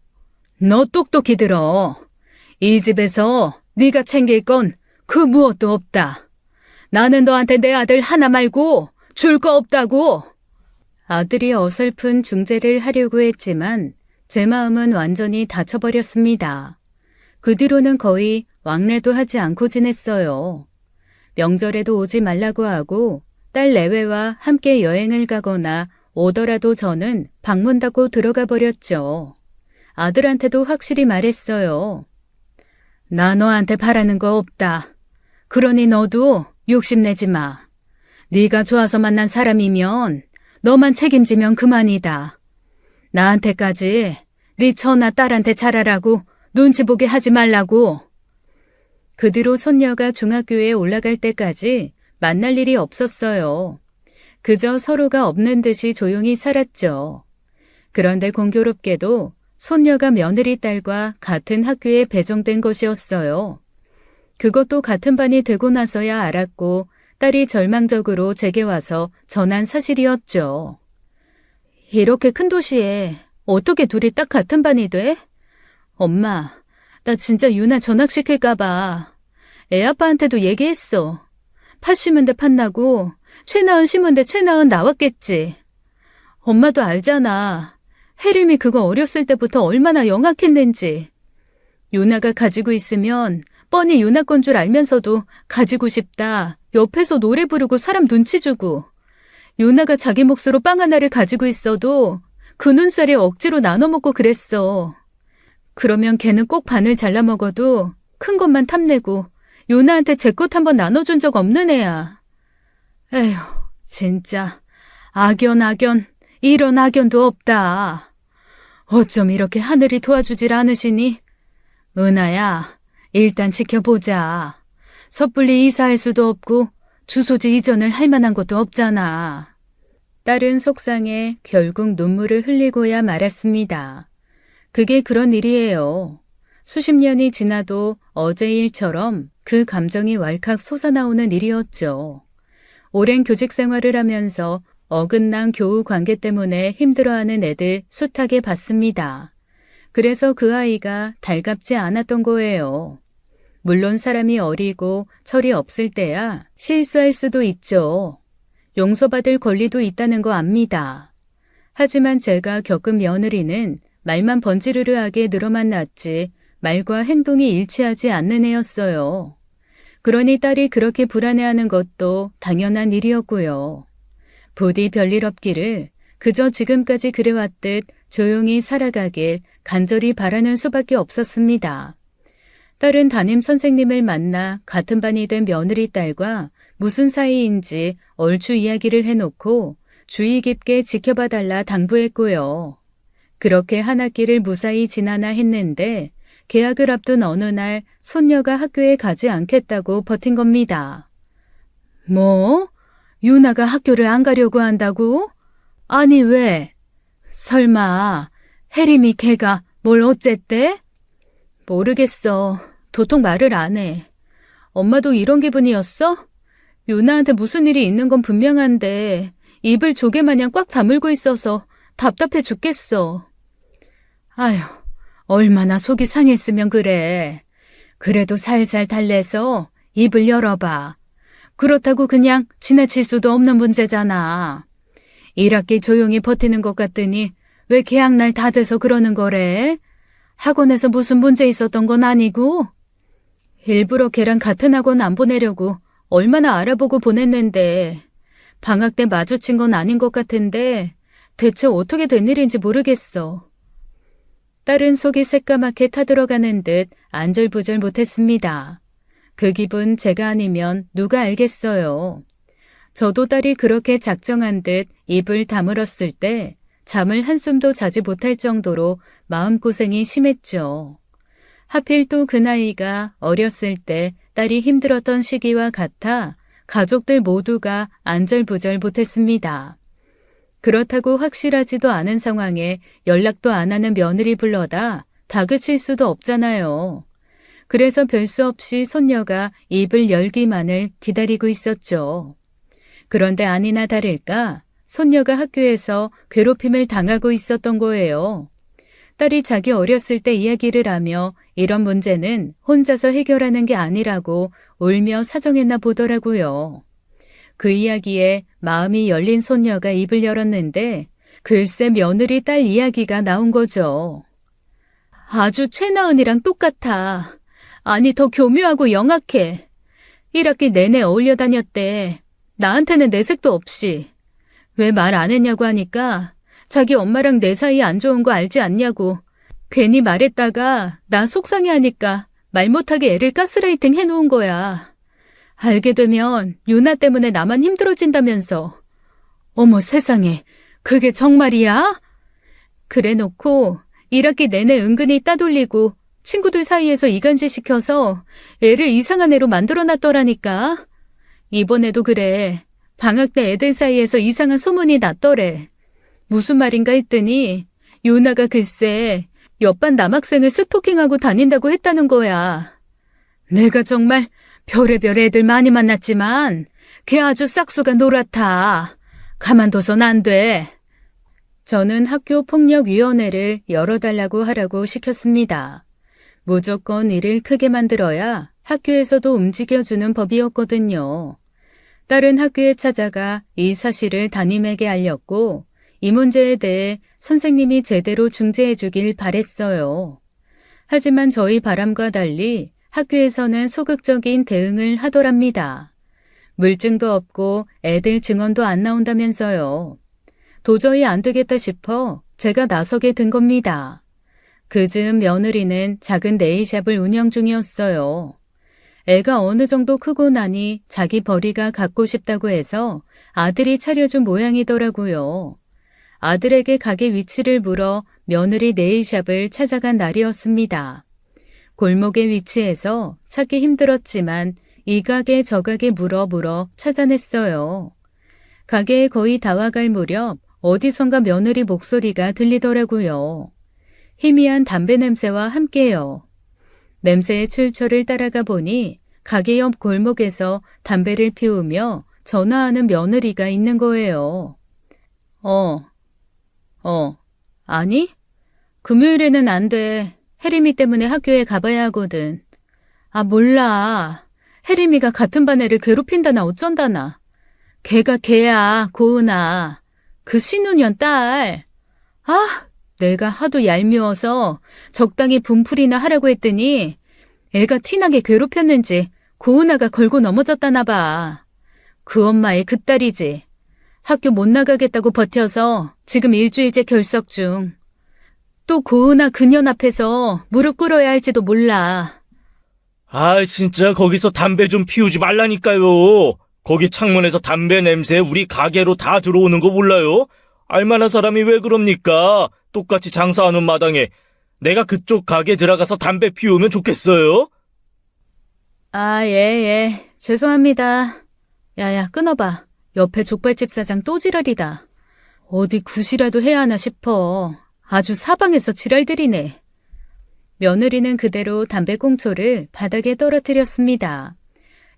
너 똑똑히 들어. 이 집에서 네가 챙길 건 그 무엇도 없다. 나는 너한테 내 아들 하나 말고 줄 거 없다고. 아들이 어설픈 중재를 하려고 했지만 제 마음은 완전히 다쳐버렸습니다. 그 뒤로는 거의 왕래도 하지 않고 지냈어요. 명절에도 오지 말라고 하고 딸 내외와 함께 여행을 가거나 오더라도 저는 방문 닫고 들어가 버렸죠. 아들한테도 확실히 말했어요. 나 너한테 바라는 거 없다. 그러니 너도 욕심내지 마. 네가 좋아서 만난 사람이면 너만 책임지면 그만이다. 나한테까지 네 처나 딸한테 잘하라고 눈치 보게 하지 말라고. 그 뒤로 손녀가 중학교에 올라갈 때까지 만날 일이 없었어요. 그저 서로가 없는 듯이 조용히 살았죠. 그런데 공교롭게도 손녀가 며느리 딸과 같은 학교에 배정된 것이었어요. 그것도 같은 반이 되고 나서야 알았고 딸이 절망적으로 제게 와서 전한 사실이었죠. 이렇게 큰 도시에 어떻게 둘이 딱 같은 반이 돼? 엄마, 나 진짜 유나 전학시킬까봐. 애 아빠한테도 얘기했어. 팥 심은 데 팥 나고 최나은 심은 데 최나은 나왔겠지. 엄마도 알잖아. 혜림이 그거 어렸을 때부터 얼마나 영악했는지. 유나가 가지고 있으면 뻔히 유나 건 줄 알면서도 가지고 싶다. 옆에서 노래 부르고 사람 눈치 주고. 유나가 자기 몫으로 빵 하나를 가지고 있어도 그 눈살에 억지로 나눠 먹고 그랬어. 그러면 걔는 꼭 반을 잘라 먹어도 큰 것만 탐내고 유나한테 제 것 한번 나눠준 적 없는 애야. 에휴, 진짜 악연, 이런 악연도 없다. 어쩜 이렇게 하늘이 도와주질 않으시니? 은하야, 일단 지켜보자. 섣불리 이사할 수도 없고 주소지 이전을 할 만한 것도 없잖아. 딸은 속상해 결국 눈물을 흘리고야 말았습니다. 그게 그런 일이에요. 수십 년이 지나도 어제 일처럼 그 감정이 왈칵 솟아나오는 일이었죠. 오랜 교직 생활을 하면서 어긋난 교우 관계 때문에 힘들어하는 애들 숱하게 봤습니다. 그래서 그 아이가 달갑지 않았던 거예요. 물론 사람이 어리고 철이 없을 때야 실수할 수도 있죠. 용서받을 권리도 있다는 거 압니다. 하지만 제가 겪은 며느리는 말만 번지르르하게 늘어만 놨지 말과 행동이 일치하지 않는 애였어요. 그러니 딸이 그렇게 불안해하는 것도 당연한 일이었고요. 부디 별일 없기를 그저 지금까지 그래왔듯 조용히 살아가길 간절히 바라는 수밖에 없었습니다. 딸은 담임 선생님을 만나 같은 반이 된 며느리 딸과 무슨 사이인지 얼추 이야기를 해놓고 주의 깊게 지켜봐달라 당부했고요. 그렇게 한 학기를 무사히 지나나 했는데 개학을 앞둔 어느 날 손녀가 학교에 가지 않겠다고 버틴 겁니다. 뭐? 유나가 학교를 안 가려고 한다고? 아니 왜? 설마 혜림이 걔가 뭘 어쨌대? 모르겠어. 도통 말을 안 해. 엄마도 이런 기분이었어? 유나한테 무슨 일이 있는 건 분명한데 입을 조개마냥 꽉 다물고 있어서 답답해 죽겠어. 아휴, 얼마나 속이 상했으면 그래. 그래도 살살 달래서 입을 열어봐. 그렇다고 그냥 지나칠 수도 없는 문제잖아. 1학기 조용히 버티는 것 같더니 왜 개학날 다 돼서 그러는 거래? 학원에서 무슨 문제 있었던 건 아니고? 일부러 걔랑 같은 학원 안 보내려고 얼마나 알아보고 보냈는데 방학 때 마주친 건 아닌 것 같은데 대체 어떻게 된 일인지 모르겠어. 딸은 속이 새까맣게 타들어가는 듯 안절부절 못했습니다. 그 기분 제가 아니면 누가 알겠어요. 저도 딸이 그렇게 작정한 듯 입을 다물었을 때 잠을 한숨도 자지 못할 정도로 마음고생이 심했죠. 하필 또 그 나이가 어렸을 때 딸이 힘들었던 시기와 같아 가족들 모두가 안절부절 못했습니다. 그렇다고 확실하지도 않은 상황에 연락도 안 하는 며느리 불러다 다그칠 수도 없잖아요. 그래서 별 수 없이 손녀가 입을 열기만을 기다리고 있었죠. 그런데 아니나 다를까 손녀가 학교에서 괴롭힘을 당하고 있었던 거예요. 딸이 자기 어렸을 때 이야기를 하며 이런 문제는 혼자서 해결하는 게 아니라고 울며 사정했나 보더라고요. 그 이야기에 마음이 열린 손녀가 입을 열었는데 글쎄 며느리 딸 이야기가 나온 거죠. 아주 최나은이랑 똑같아. 아니 더 교묘하고 영악해. 1학기 내내 어울려 다녔대. 나한테는 내색도 없이. 왜 말 안 했냐고 하니까 자기 엄마랑 내 사이 안 좋은 거 알지 않냐고. 괜히 말했다가 나 속상해하니까 말 못하게 애를 가스라이팅 해놓은 거야. 알게 되면 유나 때문에 나만 힘들어진다면서. 어머 세상에, 그게 정말이야? 그래놓고 1학기 내내 은근히 따돌리고 친구들 사이에서 이간질 시켜서 애를 이상한 애로 만들어놨더라니까. 이번에도 그래. 방학 때 애들 사이에서 이상한 소문이 났더래. 무슨 말인가 했더니 유나가 글쎄 옆반 남학생을 스토킹하고 다닌다고 했다는 거야. 내가 정말 별의별 애들 많이 만났지만 걔 아주 싹수가 노랗다. 가만둬선 안 돼. 저는 학교폭력위원회를 열어달라고 하라고 시켰습니다. 무조건 일을 크게 만들어야 학교에서도 움직여주는 법이었거든요. 딸은 학교에 찾아가 이 사실을 담임에게 알렸고 이 문제에 대해 선생님이 제대로 중재해 주길 바랬어요. 하지만 저희 바람과 달리 학교에서는 소극적인 대응을 하더랍니다. 물증도 없고 애들 증언도 안 나온다면서요. 도저히 안 되겠다 싶어 제가 나서게 된 겁니다. 그즈음 며느리는 작은 네일샵을 운영 중이었어요. 애가 어느 정도 크고 나니 자기 벌이가 갖고 싶다고 해서 아들이 차려준 모양이더라고요. 아들에게 가게 위치를 물어 며느리 네일샵을 찾아간 날이었습니다. 골목에 위치해서 찾기 힘들었지만 이 가게 저 가게 물어 찾아냈어요. 가게에 거의 다 와갈 무렵 어디선가 며느리 목소리가 들리더라고요. 희미한 담배 냄새와 함께요. 냄새의 출처를 따라가 보니 가게 옆 골목에서 담배를 피우며 전화하는 며느리가 있는 거예요. 아니? 금요일에는 안 돼. 혜림이 때문에 학교에 가봐야 하거든. 아, 몰라. 혜림이가 같은 반 애를 괴롭힌다나 어쩐다나. 걔가 걔야, 고은아. 그 신우년 딸. 아, 내가 하도 얄미워서 적당히 분풀이나 하라고 했더니 애가 티나게 괴롭혔는지 고은아가 걸고 넘어졌다나 봐. 그 엄마의 그 딸이지. 학교 못 나가겠다고 버텨서 지금 일주일째 결석 중. 또 고은아 그년 앞에서 무릎 꿇어야 할지도 몰라. 아, 진짜 거기서 담배 좀 피우지 말라니까요. 거기 창문에서 담배 냄새 우리 가게로 다 들어오는 거 몰라요? 알만한 사람이 왜 그럽니까? 똑같이 장사하는 마당에 내가 그쪽 가게 들어가서 담배 피우면 좋겠어요? 아, 예. 죄송합니다. 야야, 끊어봐. 옆에 족발집 사장 또 지랄이다. 어디 굿이라도 해야 하나 싶어. 아주 사방에서 지랄들이네. 며느리는 그대로 담배꽁초를 바닥에 떨어뜨렸습니다.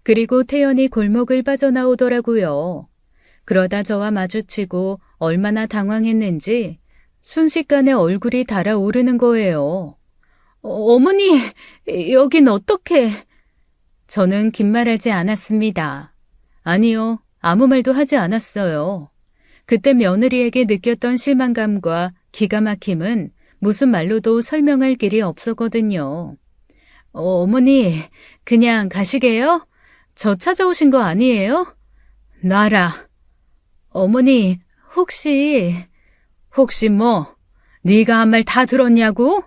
그리고 태연이 골목을 빠져나오더라고요. 그러다 저와 마주치고 얼마나 당황했는지 순식간에 얼굴이 달아오르는 거예요. 어머니, 여긴 어떻게... 저는 긴 말하지 않았습니다. 아니요, 아무 말도 하지 않았어요. 그때 며느리에게 느꼈던 실망감과 기가 막힘은 무슨 말로도 설명할 길이 없었거든요. 어머니, 그냥 가시게요? 저 찾아오신 거 아니에요? 놔라. 어머니, 혹시 뭐, 네가 한 말 다 들었냐고?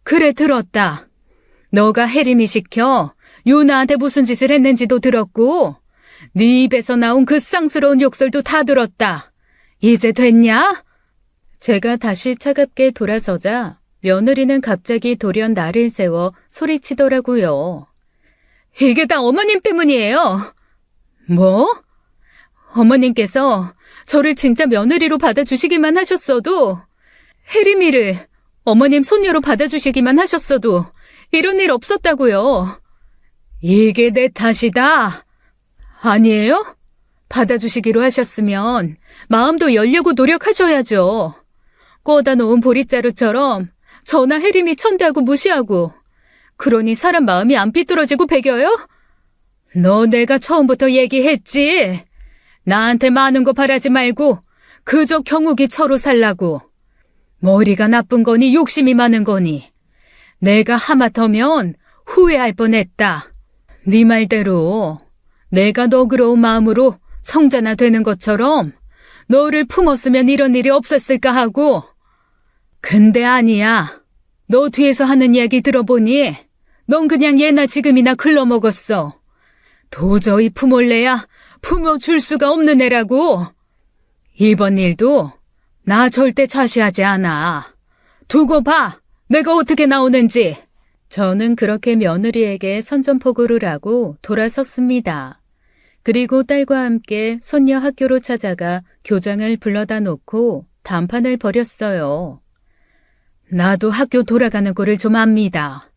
그래, 들었다. 너가 혜림이 시켜 유나한테 무슨 짓을 했는지도 들었고 네 입에서 나온 그 쌍스러운 욕설도 다 들었다. 이제 됐냐? 제가 다시 차갑게 돌아서자 며느리는 갑자기 돌연 나를 세워 소리치더라고요. 이게 다 어머님 때문이에요. 뭐? 어머님께서 저를 진짜 며느리로 받아주시기만 하셨어도, 혜림이를 어머님 손녀로 받아주시기만 하셨어도 이런 일 없었다고요. 이게 내 탓이다. 아니에요? 받아주시기로 하셨으면 마음도 열려고 노력하셔야죠. 꺼다 놓은 보릿자루처럼 저나 혜림이 천대하고 무시하고, 그러니 사람 마음이 안 삐뚤어지고 배겨요? 너 내가 처음부터 얘기했지. 나한테 많은 거 바라지 말고 그저 경욱이 처로 살라고. 머리가 나쁜 거니 욕심이 많은 거니. 내가 하마터면 후회할 뻔했다. 네 말대로 내가 너그러운 마음으로 성자나 되는 것처럼 너를 품었으면 이런 일이 없었을까 하고. 근데 아니야. 너 뒤에서 하는 이야기 들어보니 넌 그냥 예나 지금이나 글러먹었어. 도저히 품을래야 품어줄 수가 없는 애라고. 이번 일도 나 절대 좌시하지 않아. 두고 봐. 내가 어떻게 나오는지. 저는 그렇게 며느리에게 선전포고를 하고 돌아섰습니다. 그리고 딸과 함께 손녀 학교로 찾아가 교장을 불러다 놓고談판을 벌였어요. 나도 학교 돌아가는 꼴을 좀 압니다.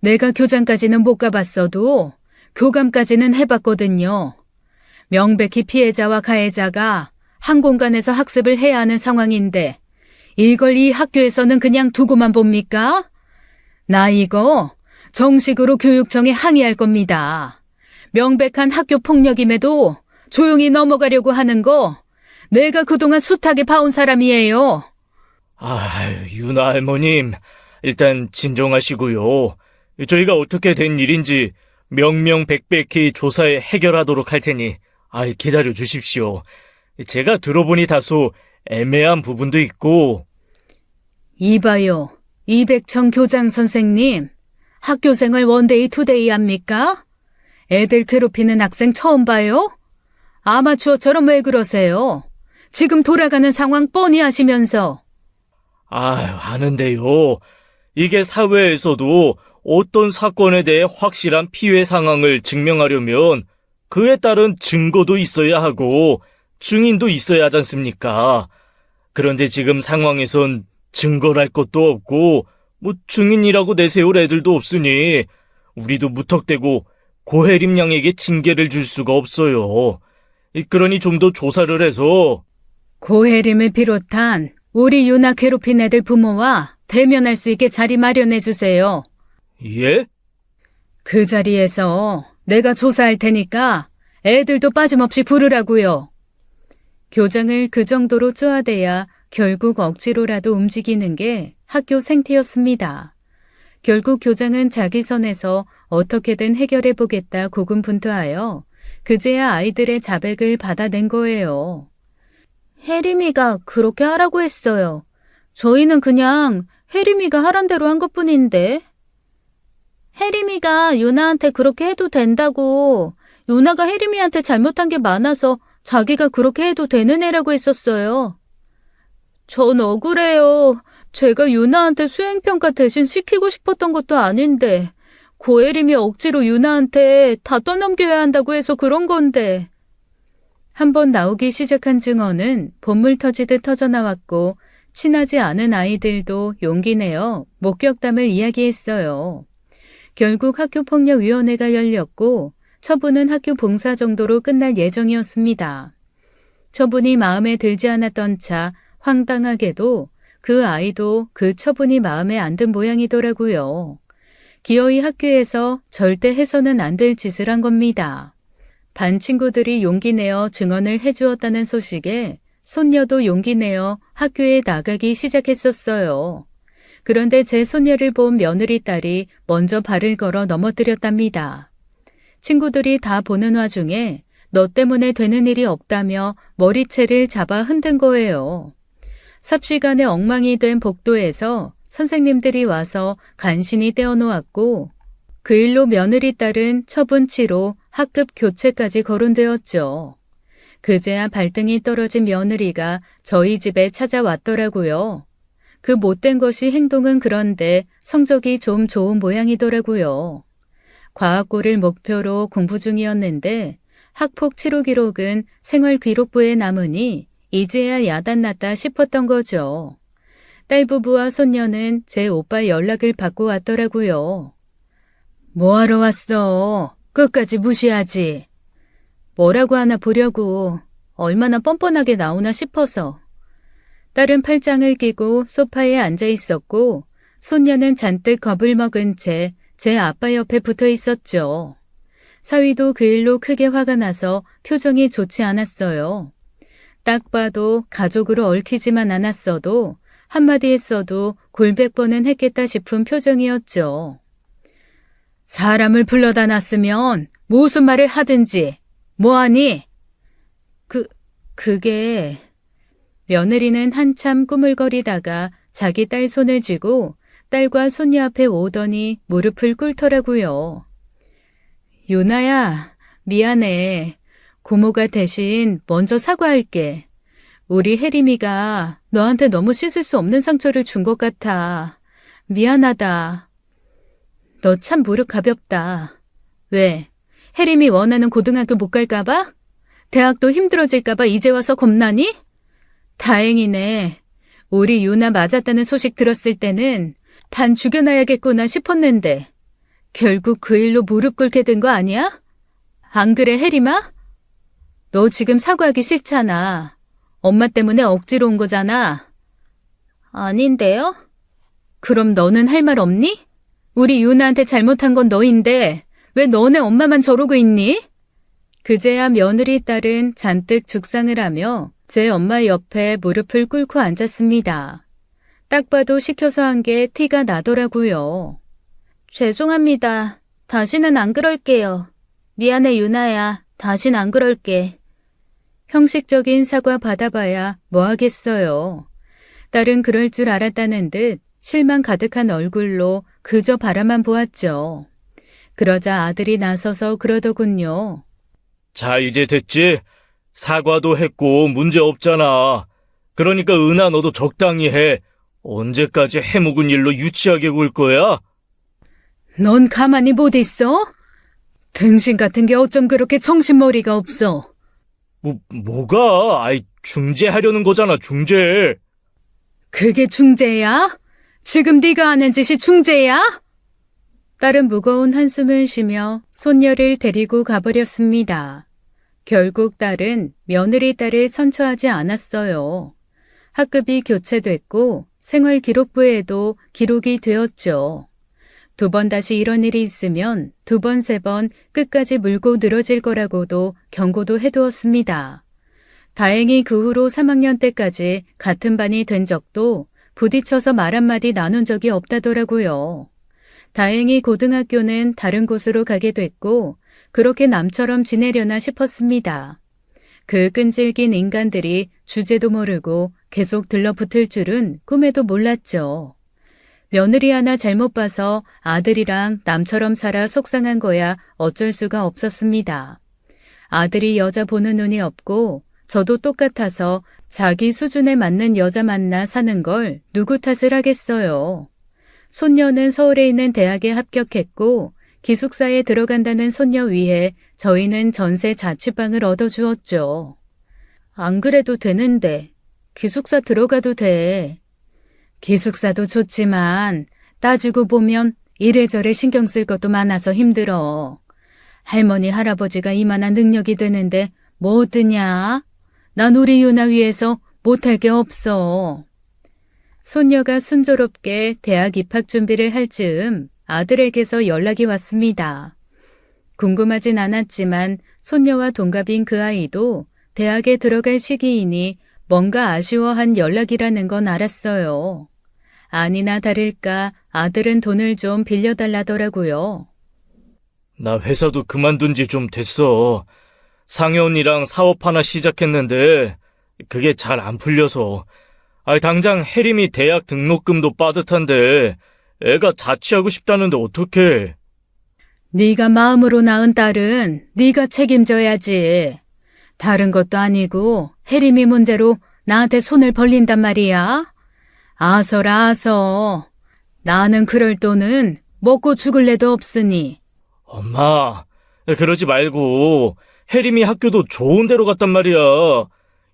내가 교장까지는 못 가봤어도 교감까지는 해봤거든요. 명백히 피해자와 가해자가 한 공간에서 학습을 해야 하는 상황인데 이걸 이 학교에서는 그냥 두고만 봅니까? 나 이거 정식으로 교육청에 항의할 겁니다. 명백한 학교 폭력임에도 조용히 넘어가려고 하는 거 내가 그동안 숱하게 봐온 사람이에요. 유나 할머님, 일단 진정하시고요. 저희가 어떻게 된 일인지 명명백백히 조사해 해결하도록 할 테니, 기다려 주십시오. 제가 들어보니 다소 애매한 부분도 있고. 이봐요, 이백청 교장 선생님. 학교 생활 원데이 투데이 합니까? 애들 괴롭히는 학생 처음 봐요? 아마추어처럼 왜 그러세요? 지금 돌아가는 상황 뻔히 아시면서. 아는데요. 이게 사회에서도 어떤 사건에 대해 확실한 피해 상황을 증명하려면 그에 따른 증거도 있어야 하고 증인도 있어야 하지 않습니까? 그런데 지금 상황에선 증거랄 것도 없고 증인이라고 내세울 애들도 없으니 우리도 무턱대고 고혜림 양에게 징계를 줄 수가 없어요. 그러니 좀 더 조사를 해서. 고혜림을 비롯한 우리 유나 괴롭힌 애들 부모와 대면할 수 있게 자리 마련해 주세요. 예? 그 자리에서 내가 조사할 테니까 애들도 빠짐없이 부르라고요. 교장을 그 정도로 쪼아대야 결국 억지로라도 움직이는 게 학교 생태였습니다. 결국 교장은 자기 선에서 어떻게든 해결해보겠다 고군분투하여 그제야 아이들의 자백을 받아낸 거예요. 혜림이가 그렇게 하라고 했어요. 저희는 그냥 혜림이가 하란 대로 한 것뿐인데. 혜림이가 유나한테 그렇게 해도 된다고, 유나가 혜림이한테 잘못한 게 많아서 자기가 그렇게 해도 되는 애라고 했었어요. 전 억울해요. 제가 유나한테 수행평가 대신 시키고 싶었던 것도 아닌데 고혜림이 억지로 유나한테 다 떠넘겨야 한다고 해서 그런 건데. 한번 나오기 시작한 증언은 봇물 터지듯 터져나왔고 친하지 않은 아이들도 용기 내어 목격담을 이야기했어요. 결국 학교폭력위원회가 열렸고 처분은 학교 봉사 정도로 끝날 예정이었습니다. 처분이 마음에 들지 않았던 차 황당하게도 그 아이도 그 처분이 마음에 안 든 모양이더라고요. 기어이 학교에서 절대 해서는 안 될 짓을 한 겁니다. 반 친구들이 용기 내어 증언을 해주었다는 소식에 손녀도 용기 내어 학교에 나가기 시작했었어요. 그런데 제 손녀를 본 며느리 딸이 먼저 발을 걸어 넘어뜨렸답니다. 친구들이 다 보는 와중에 너 때문에 되는 일이 없다며 머리채를 잡아 흔든 거예요. 삽시간에 엉망이 된 복도에서 선생님들이 와서 간신히 떼어놓았고 그 일로 며느리 딸은 처분치로 학급 교체까지 거론되었죠. 그제야 발등이 떨어진 며느리가 저희 집에 찾아왔더라고요. 그 못된 것이 행동은 그런데 성적이 좀 좋은 모양이더라고요. 과학고를 목표로 공부 중이었는데 학폭 치료 기록은 생활기록부에 남으니 이제야 야단났다 싶었던 거죠. 딸 부부와 손녀는 제 오빠 연락을 받고 왔더라고요. 뭐하러 왔어? 끝까지 무시하지. 뭐라고 하나 보려고. 얼마나 뻔뻔하게 나오나 싶어서. 딸은 팔짱을 끼고 소파에 앉아 있었고 손녀는 잔뜩 겁을 먹은 채 제 아빠 옆에 붙어 있었죠. 사위도 그 일로 크게 화가 나서 표정이 좋지 않았어요. 딱 봐도 가족으로 얽히지만 않았어도 한마디 했어도 골백 번은 했겠다 싶은 표정이었죠. 사람을 불러다 놨으면 무슨 말을 하든지 뭐하니? 그게... 며느리는 한참 꾸물거리다가 자기 딸 손을 쥐고 딸과 손녀 앞에 오더니 무릎을 꿇더라고요. 유나야, 미안해. 고모가 대신 먼저 사과할게. 우리 혜림이가 너한테 너무 씻을 수 없는 상처를 준 것 같아. 미안하다. 너 참 무릎 가볍다. 왜? 혜림이 원하는 고등학교 못 갈까봐? 대학도 힘들어질까봐 이제 와서 겁나니? 다행이네. 우리 유나 맞았다는 소식 들었을 때는 반 죽여놔야겠구나 싶었는데 결국 그 일로 무릎 꿇게 된 거 아니야? 안 그래, 혜림아? 너 지금 사과하기 싫잖아. 엄마 때문에 억지로 온 거잖아. 아닌데요? 그럼 너는 할 말 없니? 우리 유나한테 잘못한 건 너인데 왜 너네 엄마만 저러고 있니? 그제야 며느리 딸은 잔뜩 죽상을 하며 제 엄마 옆에 무릎을 꿇고 앉았습니다. 딱 봐도 시켜서 한 게 티가 나더라고요. 죄송합니다. 다시는 안 그럴게요. 미안해, 유나야. 다신 안 그럴게. 형식적인 사과 받아봐야 뭐 하겠어요. 딸은 그럴 줄 알았다는 듯 실망 가득한 얼굴로 그저 바라만 보았죠. 그러자 아들이 나서서 그러더군요. 자, 이제 됐지? 사과도 했고 문제 없잖아. 그러니까 은하 너도 적당히 해. 언제까지 해묵은 일로 유치하게 굴 거야? 넌 가만히 못 있어? 등신 같은 게 어쩜 그렇게 정신머리가 없어. 뭐가? 아이, 중재하려는 거잖아, 중재. 그게 중재야? 지금 네가 하는 짓이 중재야? 딸은 무거운 한숨을 쉬며 손녀를 데리고 가버렸습니다. 결국 딸은 며느리 딸을 선처하지 않았어요. 학급이 교체됐고 생활기록부에도 기록이 되었죠. 2번 다시 이런 일이 있으면 2번, 3번 끝까지 물고 늘어질 거라고도 경고도 해두었습니다. 다행히 그 후로 3학년 때까지 같은 반이 된 적도 부딪혀서 말 한마디 나눈 적이 없다더라고요. 다행히 고등학교는 다른 곳으로 가게 됐고 그렇게 남처럼 지내려나 싶었습니다. 그 끈질긴 인간들이 주제도 모르고 계속 들러붙을 줄은 꿈에도 몰랐죠. 며느리 하나 잘못 봐서 아들이랑 남처럼 살아 속상한 거야 어쩔 수가 없었습니다. 아들이 여자 보는 눈이 없고 저도 똑같아서 자기 수준에 맞는 여자 만나 사는 걸 누구 탓을 하겠어요. 손녀는 서울에 있는 대학에 합격했고 기숙사에 들어간다는 손녀 위해 저희는 전세 자취방을 얻어주었죠. 안 그래도 되는데 기숙사 들어가도 돼. 기숙사도 좋지만 따지고 보면 이래저래 신경 쓸 것도 많아서 힘들어. 할머니 할아버지가 이만한 능력이 되는데 뭐 어떠냐? 난 우리 유나 위해서 못할 게 없어. 손녀가 순조롭게 대학 입학 준비를 할 즈음 아들에게서 연락이 왔습니다. 궁금하진 않았지만 손녀와 동갑인 그 아이도 대학에 들어갈 시기이니 뭔가 아쉬워한 연락이라는 건 알았어요. 아니나 다를까 아들은 돈을 좀 빌려달라더라고요. 나 회사도 그만둔 지 좀 됐어. 상현이랑 사업 하나 시작했는데 그게 잘 안 풀려서. 당장 혜림이 대학 등록금도 빠듯한데 애가 자취하고 싶다는데 어떡해. 네가 마음으로 낳은 딸은 네가 책임져야지. 다른 것도 아니고 혜림이 문제로 나한테 손을 벌린단 말이야. 아서라 아서. 나는 그럴 돈은 먹고 죽을래도 없으니. 엄마, 그러지 말고 혜림이 학교도 좋은 데로 갔단 말이야.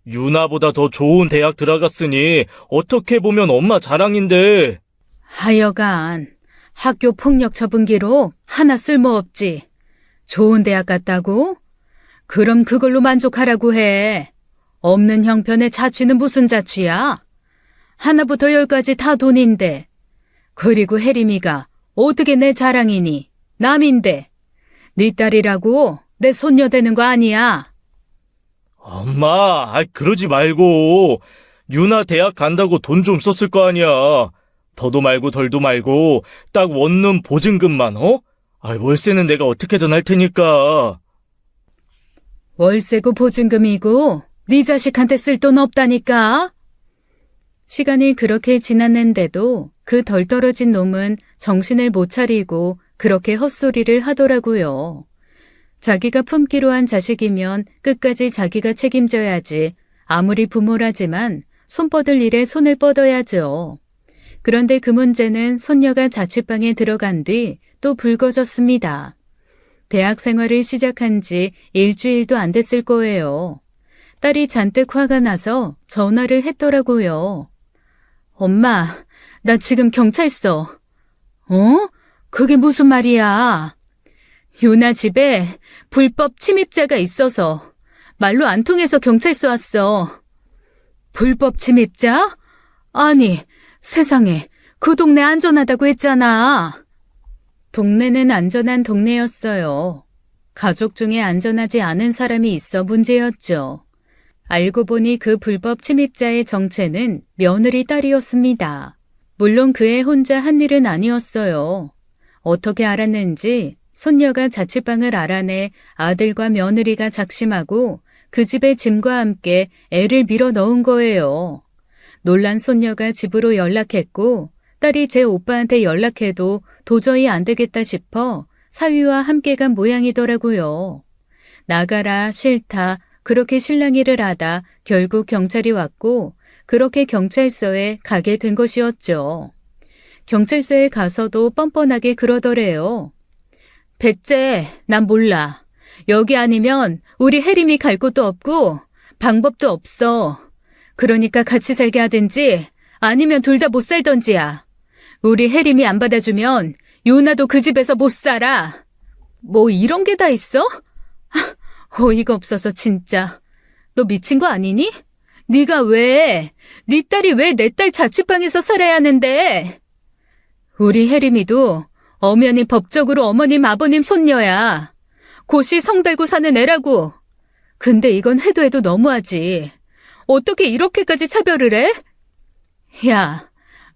유나보다 더 좋은 대학 들어갔으니 어떻게 보면 엄마 자랑인데. 하여간 학교 폭력 처분 기록 하나 쓸모없지. 좋은 대학 갔다고? 그럼 그걸로 만족하라고 해. 없는 형편의 자취는 무슨 자취야? 하나부터 10까지 다 돈인데. 그리고 혜림이가 어떻게 내 자랑이니? 남인데. 네 딸이라고 내 손녀 되는 거 아니야. 엄마, 그러지 말고. 유나 대학 간다고 돈 좀 썼을 거 아니야. 더도 말고 덜도 말고 딱 원룸 보증금만, 월세는 내가 어떻게든 할 테니까. 월세고 보증금이고 네 자식한테 쓸 돈 없다니까. 시간이 그렇게 지났는데도 그 덜 떨어진 놈은 정신을 못 차리고 그렇게 헛소리를 하더라고요. 자기가 품기로 한 자식이면 끝까지 자기가 책임져야지. 아무리 부모라지만 손 뻗을 일에 손을 뻗어야죠. 그런데 그 문제는 손녀가 자취방에 들어간 뒤 또 불거졌습니다. 대학 생활을 시작한 지 일주일도 안 됐을 거예요. 딸이 잔뜩 화가 나서 전화를 했더라고요. 엄마, 나 지금 경찰서. 그게 무슨 말이야? 유나 집에 불법 침입자가 있어서 말로 안 통해서 경찰서 왔어. 불법 침입자? 아니, 세상에, 그 동네 안전하다고 했잖아. 동네는 안전한 동네였어요. 가족 중에 안전하지 않은 사람이 있어 문제였죠. 알고 보니 그 불법 침입자의 정체는 며느리 딸이었습니다. 물론 그애 혼자 한 일은 아니었어요. 어떻게 알았는지 손녀가 자취방을 알아내 아들과 며느리가 작심하고 그 집의 짐과 함께 애를 밀어 넣은 거예요. 놀란 손녀가 집으로 연락했고 딸이 제 오빠한테 연락해도 도저히 안 되겠다 싶어 사위와 함께 간 모양이더라고요. 나가라, 싫다, 그렇게 실랑이를 하다 결국 경찰이 왔고 그렇게 경찰서에 가게 된 것이었죠. 경찰서에 가서도 뻔뻔하게 그러더래요. 백제, 난 몰라. 여기 아니면 우리 혜림이 갈 곳도 없고 방법도 없어. 그러니까 같이 살게 하든지 아니면 둘 다 못 살던지야. 우리 혜림이 안 받아주면 유나도 그 집에서 못 살아. 뭐 이런 게 다 있어? 어이가 없어서 진짜. 너 미친 거 아니니? 네가 왜? 네 딸이 왜 내 딸 자취방에서 살아야 하는데? 우리 혜림이도 엄연히 법적으로 어머님 아버님 손녀야. 고시 성 달고 사는 애라고. 근데 이건 해도 해도 너무하지. 어떻게 이렇게까지 차별을 해? 야,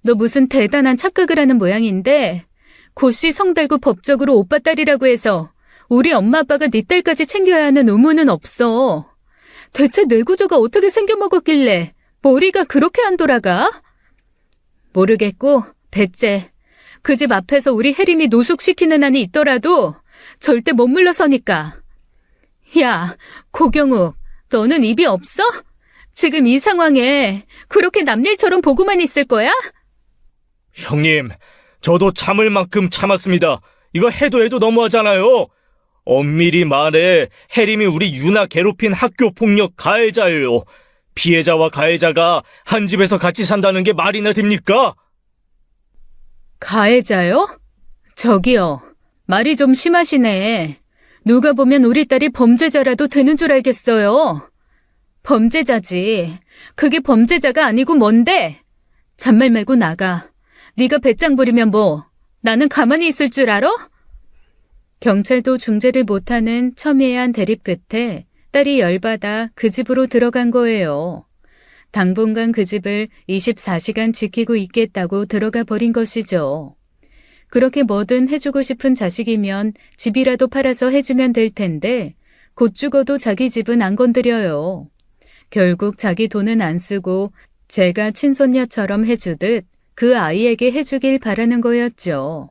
너 무슨 대단한 착각을 하는 모양인데 고시 성 달고 법적으로 오빠 딸이라고 해서 우리 엄마 아빠가 네 딸까지 챙겨야 하는 의무는 없어. 대체 뇌 구조가 어떻게 생겨먹었길래 머리가 그렇게 안 돌아가? 모르겠고 백제, 그 집 앞에서 우리 혜림이 노숙시키는 한이 있더라도 절대 못 물러서니까. 야, 고경욱, 너는 입이 없어? 지금 이 상황에 그렇게 남일처럼 보고만 있을 거야? 형님, 저도 참을 만큼 참았습니다. 이거 해도 너무하잖아요. 엄밀히 말해 혜림이 우리 유나 괴롭힌 학교폭력 가해자예요. 피해자와 가해자가 한 집에서 같이 산다는 게 말이나 됩니까? 가해자요? 저기요, 말이 좀 심하시네. 누가 보면 우리 딸이 범죄자라도 되는 줄 알겠어요. 범죄자지. 그게 범죄자가 아니고 뭔데? 잔말 말고 나가. 네가 배짱 부리면 뭐 나는 가만히 있을 줄 알아? 경찰도 중재를 못하는 첨예한 대립 끝에 딸이 열받아 그 집으로 들어간 거예요. 당분간 그 집을 24시간 지키고 있겠다고 들어가 버린 것이죠. 그렇게 뭐든 해주고 싶은 자식이면 집이라도 팔아서 해주면 될 텐데 곧 죽어도 자기 집은 안 건드려요. 결국 자기 돈은 안 쓰고 제가 친손녀처럼 해주듯 그 아이에게 해주길 바라는 거였죠.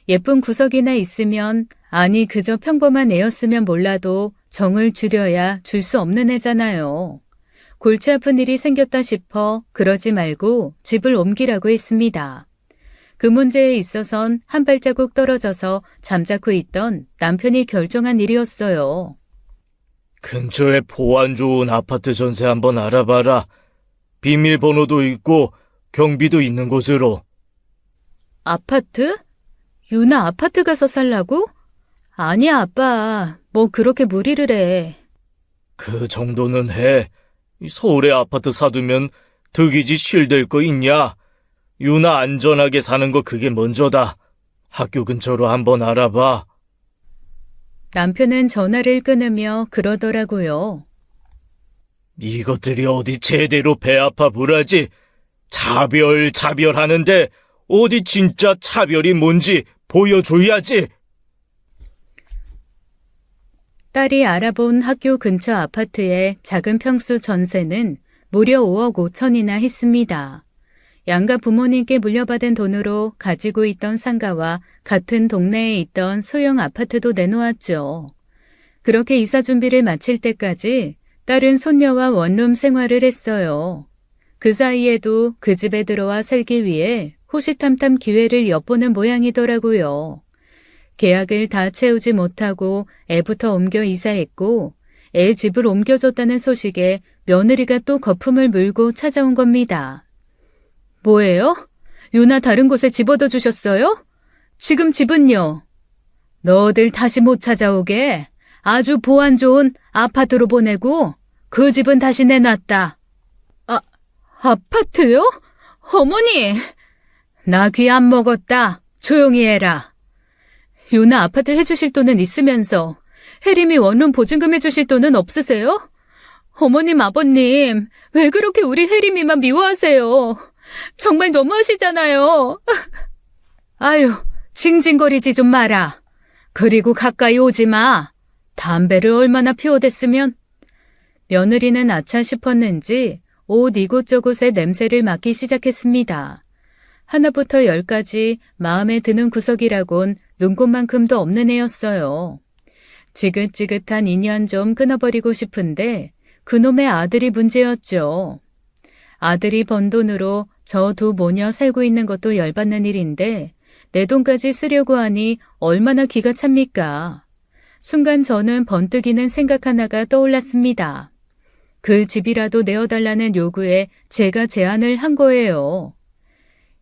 예쁜 구석이나 있으면, 아니 그저 평범한 애였으면 몰라도 정을 줄여야 줄 수 없는 애잖아요. 골치 아픈 일이 생겼다 싶어 그러지 말고 집을 옮기라고 했습니다. 그 문제에 있어선 한 발자국 떨어져서 잠자코 있던 남편이 결정한 일이었어요. 근처에 보안 좋은 아파트 전세 한번 알아봐라. 비밀번호도 있고 경비도 있는 곳으로. 아파트? 유나 아파트 가서 살라고? 아니야, 아빠. 뭐 그렇게 무리를 해. 그 정도는 해. 서울에 아파트 사두면 득이지 실될 거 있냐? 유나 안전하게 사는 거 그게 먼저다. 학교 근처로 한번 알아봐. 남편은 전화를 끊으며 그러더라고요. 이것들이 어디 제대로 배 아파 보라지. 차별하는데 어디 진짜 차별이 뭔지 보여줘야지. 딸이 알아본 학교 근처 아파트의 작은 평수 전세는 무려 5억 5천이나 했습니다. 양가 부모님께 물려받은 돈으로 가지고 있던 상가와 같은 동네에 있던 소형 아파트도 내놓았죠. 그렇게 이사 준비를 마칠 때까지 딸은 손녀와 원룸 생활을 했어요. 그 사이에도 그 집에 들어와 살기 위해 호시탐탐 기회를 엿보는 모양이더라고요. 계약을 다 채우지 못하고 애부터 옮겨 이사했고 애 집을 옮겨줬다는 소식에 며느리가 또 거품을 물고 찾아온 겁니다. 뭐예요? 유나 다른 곳에 집 얻어주셨어요? 지금 집은요? 너들 다시 못 찾아오게 아주 보안 좋은 아파트로 보내고 그 집은 다시 내놨다. 아파트요? 어머니! 나 귀 안 먹었다. 조용히 해라. 유나 아파트 해주실 돈은 있으면서 혜림이 원룸 보증금 해주실 돈은 없으세요? 어머님, 아버님, 왜 그렇게 우리 혜림이만 미워하세요? 정말 너무하시잖아요. 아유, 징징거리지 좀 마라. 그리고 가까이 오지 마. 담배를 얼마나 피워댔으면. 며느리는 아차 싶었는지 옷 이곳저곳에 냄새를 맡기 시작했습니다. 하나부터 10까지 마음에 드는 구석이라곤 눈꽃만큼도 없는 애였어요. 지긋지긋한 인연 좀 끊어버리고 싶은데 그놈의 아들이 문제였죠. 아들이 번 돈으로 저 두 모녀 살고 있는 것도 열받는 일인데 내 돈까지 쓰려고 하니 얼마나 기가 찹니까. 순간 저는 번뜩이는 생각 하나가 떠올랐습니다. 그 집이라도 내어달라는 요구에 제가 제안을 한 거예요.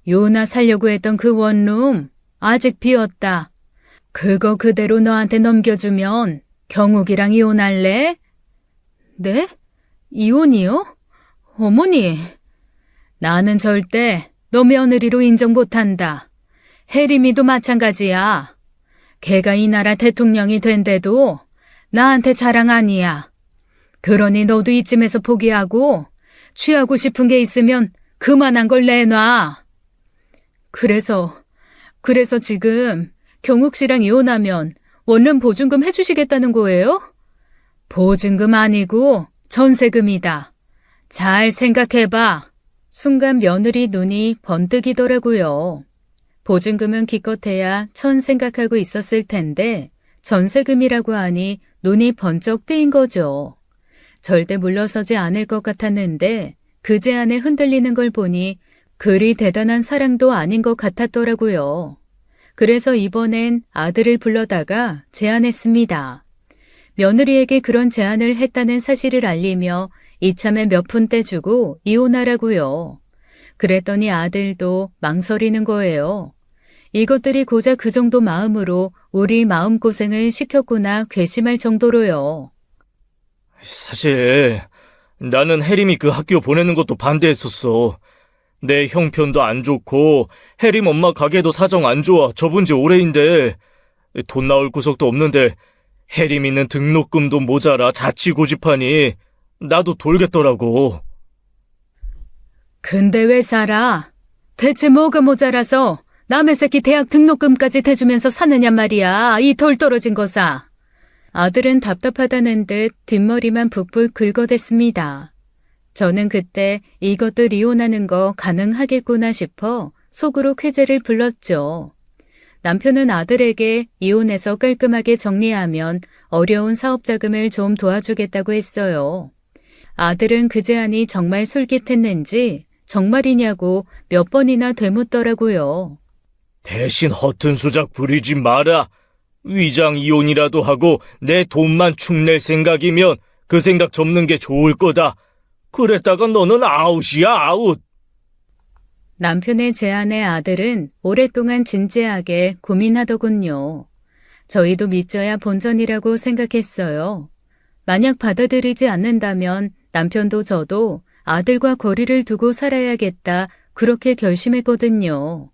요나 살려고 했던 그 원룸 아직 비었다. 그거 그대로 너한테 넘겨주면 경욱이랑 이혼할래? 네? 이혼이요? 어머니. 나는 절대 너 며느리로 인정 못한다. 혜림이도 마찬가지야. 걔가 이 나라 대통령이 된데도 나한테 자랑 아니야. 그러니 너도 이쯤에서 포기하고 취하고 싶은 게 있으면 그만한 걸 내놔. 그래서 지금 경욱 씨랑 이혼하면 원룸 보증금 해주시겠다는 거예요? 보증금 아니고 전세금이다. 잘 생각해봐. 순간 며느리 눈이 번뜩이더라고요. 보증금은 기껏해야 1,000 생각하고 있었을 텐데 전세금이라고 하니 눈이 번쩍 뜨인 거죠. 절대 물러서지 않을 것 같았는데 그 제안에 흔들리는 걸 보니 그리 대단한 사랑도 아닌 것 같았더라고요. 그래서 이번엔 아들을 불러다가 제안했습니다. 며느리에게 그런 제안을 했다는 사실을 알리며 이참에 몇 푼 떼주고 이혼하라고요. 그랬더니 아들도 망설이는 거예요. 이것들이 고작 그 정도 마음으로 우리 마음고생을 시켰구나 괘씸할 정도로요. 사실 나는 혜림이 그 학교 보내는 것도 반대했었어. 내 형편도 안 좋고 혜림 엄마 가게도 사정 안 좋아. 접은 지 오래인데 돈 나올 구석도 없는데 혜림이는 등록금도 모자라 자취고집하니 나도 돌겠더라고. 근데 왜 살아? 대체 뭐가 모자라서 남의 새끼 대학 등록금까지 대주면서 사느냔 말이야. 이 덜 떨어진 거사. 아들은 답답하다는 듯 뒷머리만 북북 긁어댔습니다. 저는 그때 이것들 이혼하는 거 가능하겠구나 싶어 속으로 쾌재를 불렀죠. 남편은 아들에게 이혼해서 깔끔하게 정리하면 어려운 사업 자금을 좀 도와주겠다고 했어요. 아들은 그 제안이 정말 솔깃했는지 정말이냐고 몇 번이나 되묻더라고요. 대신 허튼 수작 부리지 마라. 위장 이혼이라도 하고 내 돈만 축낼 생각이면 그 생각 접는 게 좋을 거다. 그랬다가 너는 아웃이야, 아웃. 남편의 제안에 아들은 오랫동안 진지하게 고민하더군요. 저희도 믿져야 본전이라고 생각했어요. 만약 받아들이지 않는다면 남편도 저도 아들과 거리를 두고 살아야겠다 그렇게 결심했거든요.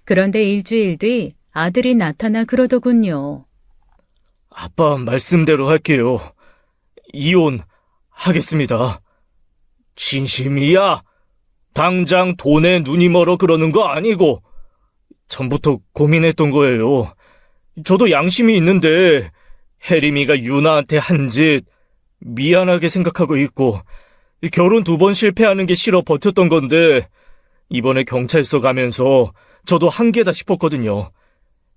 그런데 일주일 뒤 아들이 나타나 그러더군요. 아빠 말씀대로 할게요. 이혼하겠습니다. 진심이야. 당장 돈에 눈이 멀어 그러는 거 아니고 전부터 고민했던 거예요. 저도 양심이 있는데 혜림이가 유나한테 한 짓 미안하게 생각하고 있고 결혼 2번 실패하는 게 싫어 버텼던 건데 이번에 경찰서 가면서 저도 한계다 싶었거든요.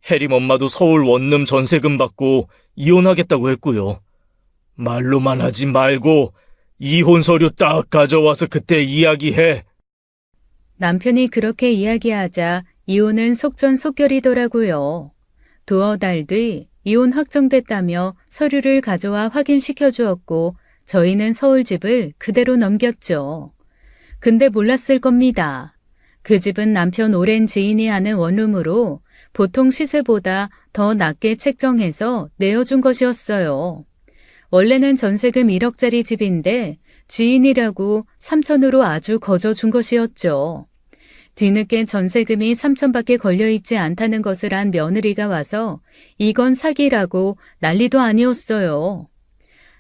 혜림 엄마도 서울 원룸 전세금 받고 이혼하겠다고 했고요. 말로만 하지 말고 이혼 서류 딱 가져와서 그때 이야기해. 남편이 그렇게 이야기하자 이혼은 속전속결이더라고요. 2달 뒤 이혼 확정됐다며 서류를 가져와 확인시켜 주었고 저희는 서울집을 그대로 넘겼죠. 근데 몰랐을 겁니다. 그 집은 남편 오랜 지인이 하는 원룸으로 보통 시세보다 더 낮게 책정해서 내어준 것이었어요. 원래는 전세금 1억짜리 집인데 지인이라고 3천으로 아주 거저준 것이었죠. 뒤늦게 전세금이 3천밖에 걸려있지 않다는 것을 안 며느리가 와서 이건 사기라고 난리도 아니었어요.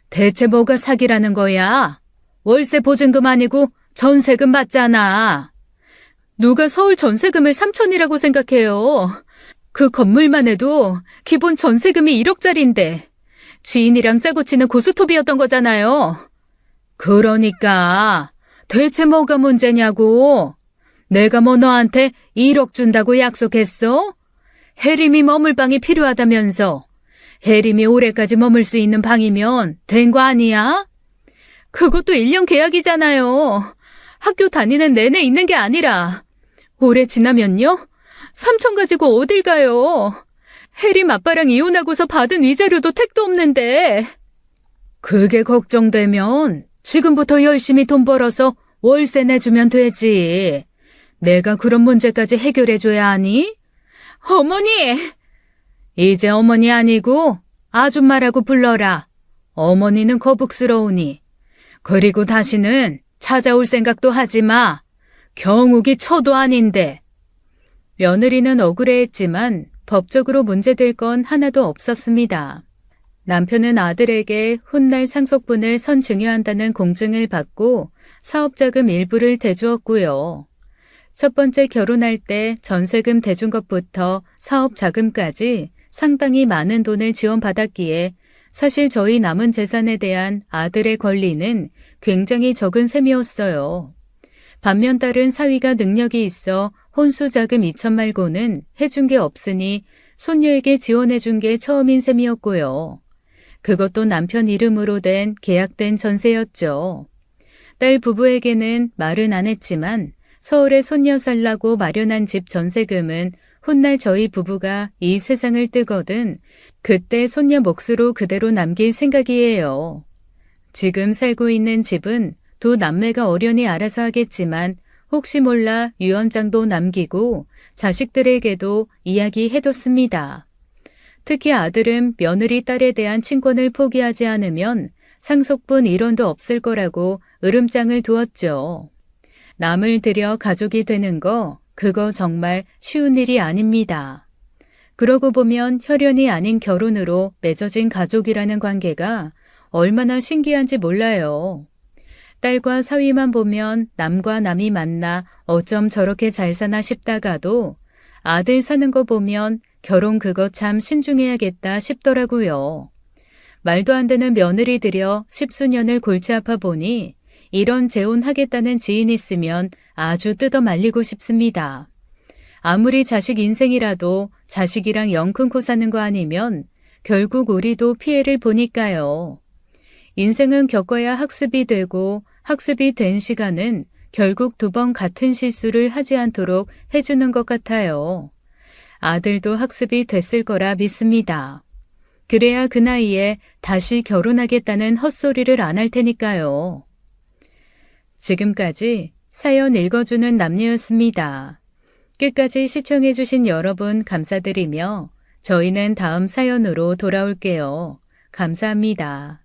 대체 뭐가 사기라는 거야? 월세 보증금 아니고 전세금 받잖아. 누가 서울 전세금을 3천이라고 생각해요. 그 건물만 해도 기본 전세금이 1억짜리인데 지인이랑 짜고 치는 고스톱이었던 거잖아요. 그러니까 대체 뭐가 문제냐고. 내가 뭐 너한테 1억 준다고 약속했어? 혜림이 머물 방이 필요하다면서. 혜림이 올해까지 머물 수 있는 방이면 된 거 아니야? 그것도 1년 계약이잖아요. 학교 다니는 내내 있는 게 아니라 올해 지나면요? 3천 가지고 어딜 가요? 혜림 아빠랑 이혼하고서 받은 위자료도 택도 없는데. 그게 걱정되면 지금부터 열심히 돈 벌어서 월세 내주면 되지. 내가 그런 문제까지 해결해줘야 하니? 어머니! 이제 어머니 아니고 아줌마라고 불러라. 어머니는 거북스러우니. 그리고 다시는 찾아올 생각도 하지 마. 경욱이 처도 아닌데. 며느리는 억울해했지만 법적으로 문제될 건 하나도 없었습니다. 남편은 아들에게 훗날 상속분을 선증여한다는 공증을 받고 사업자금 일부를 대주었고요. 첫 번째 결혼할 때 전세금 대준 것부터 사업자금까지 상당히 많은 돈을 지원받았기에 사실 저희 남은 재산에 대한 아들의 권리는 굉장히 적은 셈이었어요. 반면 딸은 사위가 능력이 있어 혼수자금 2천 말고는 해준 게 없으니 손녀에게 지원해준 게 처음인 셈이었고요. 그것도 남편 이름으로 된 계약된 전세였죠. 딸 부부에게는 말은 안 했지만 서울에 손녀 살라고 마련한 집 전세금은 훗날 저희 부부가 이 세상을 뜨거든 그때 손녀 몫으로 그대로 남길 생각이에요. 지금 살고 있는 집은 두 남매가 어련히 알아서 하겠지만 혹시 몰라 유언장도 남기고 자식들에게도 이야기해뒀습니다. 특히 아들은 며느리 딸에 대한 친권을 포기하지 않으면 상속분 1원도 없을 거라고 으름장을 두었죠. 남을 들여 가족이 되는 거 그거 정말 쉬운 일이 아닙니다. 그러고 보면 혈연이 아닌 결혼으로 맺어진 가족이라는 관계가 얼마나 신기한지 몰라요. 딸과 사위만 보면 남과 남이 만나 어쩜 저렇게 잘 사나 싶다가도 아들 사는 거 보면 결혼 그거 참 신중해야겠다 싶더라고요. 말도 안 되는 며느리 들여 10수년을 골치 아파 보니 이런 재혼하겠다는 지인 있으면 아주 뜯어 말리고 싶습니다. 아무리 자식 인생이라도 자식이랑 영 끊고 사는 거 아니면 결국 우리도 피해를 보니까요. 인생은 겪어야 학습이 되고 학습이 된 시간은 결국 2번 같은 실수를 하지 않도록 해주는 것 같아요. 아들도 학습이 됐을 거라 믿습니다. 그래야 그 나이에 다시 결혼하겠다는 헛소리를 안 할 테니까요. 지금까지 사연 읽어주는 남녀였습니다. 끝까지 시청해주신 여러분 감사드리며 저희는 다음 사연으로 돌아올게요. 감사합니다.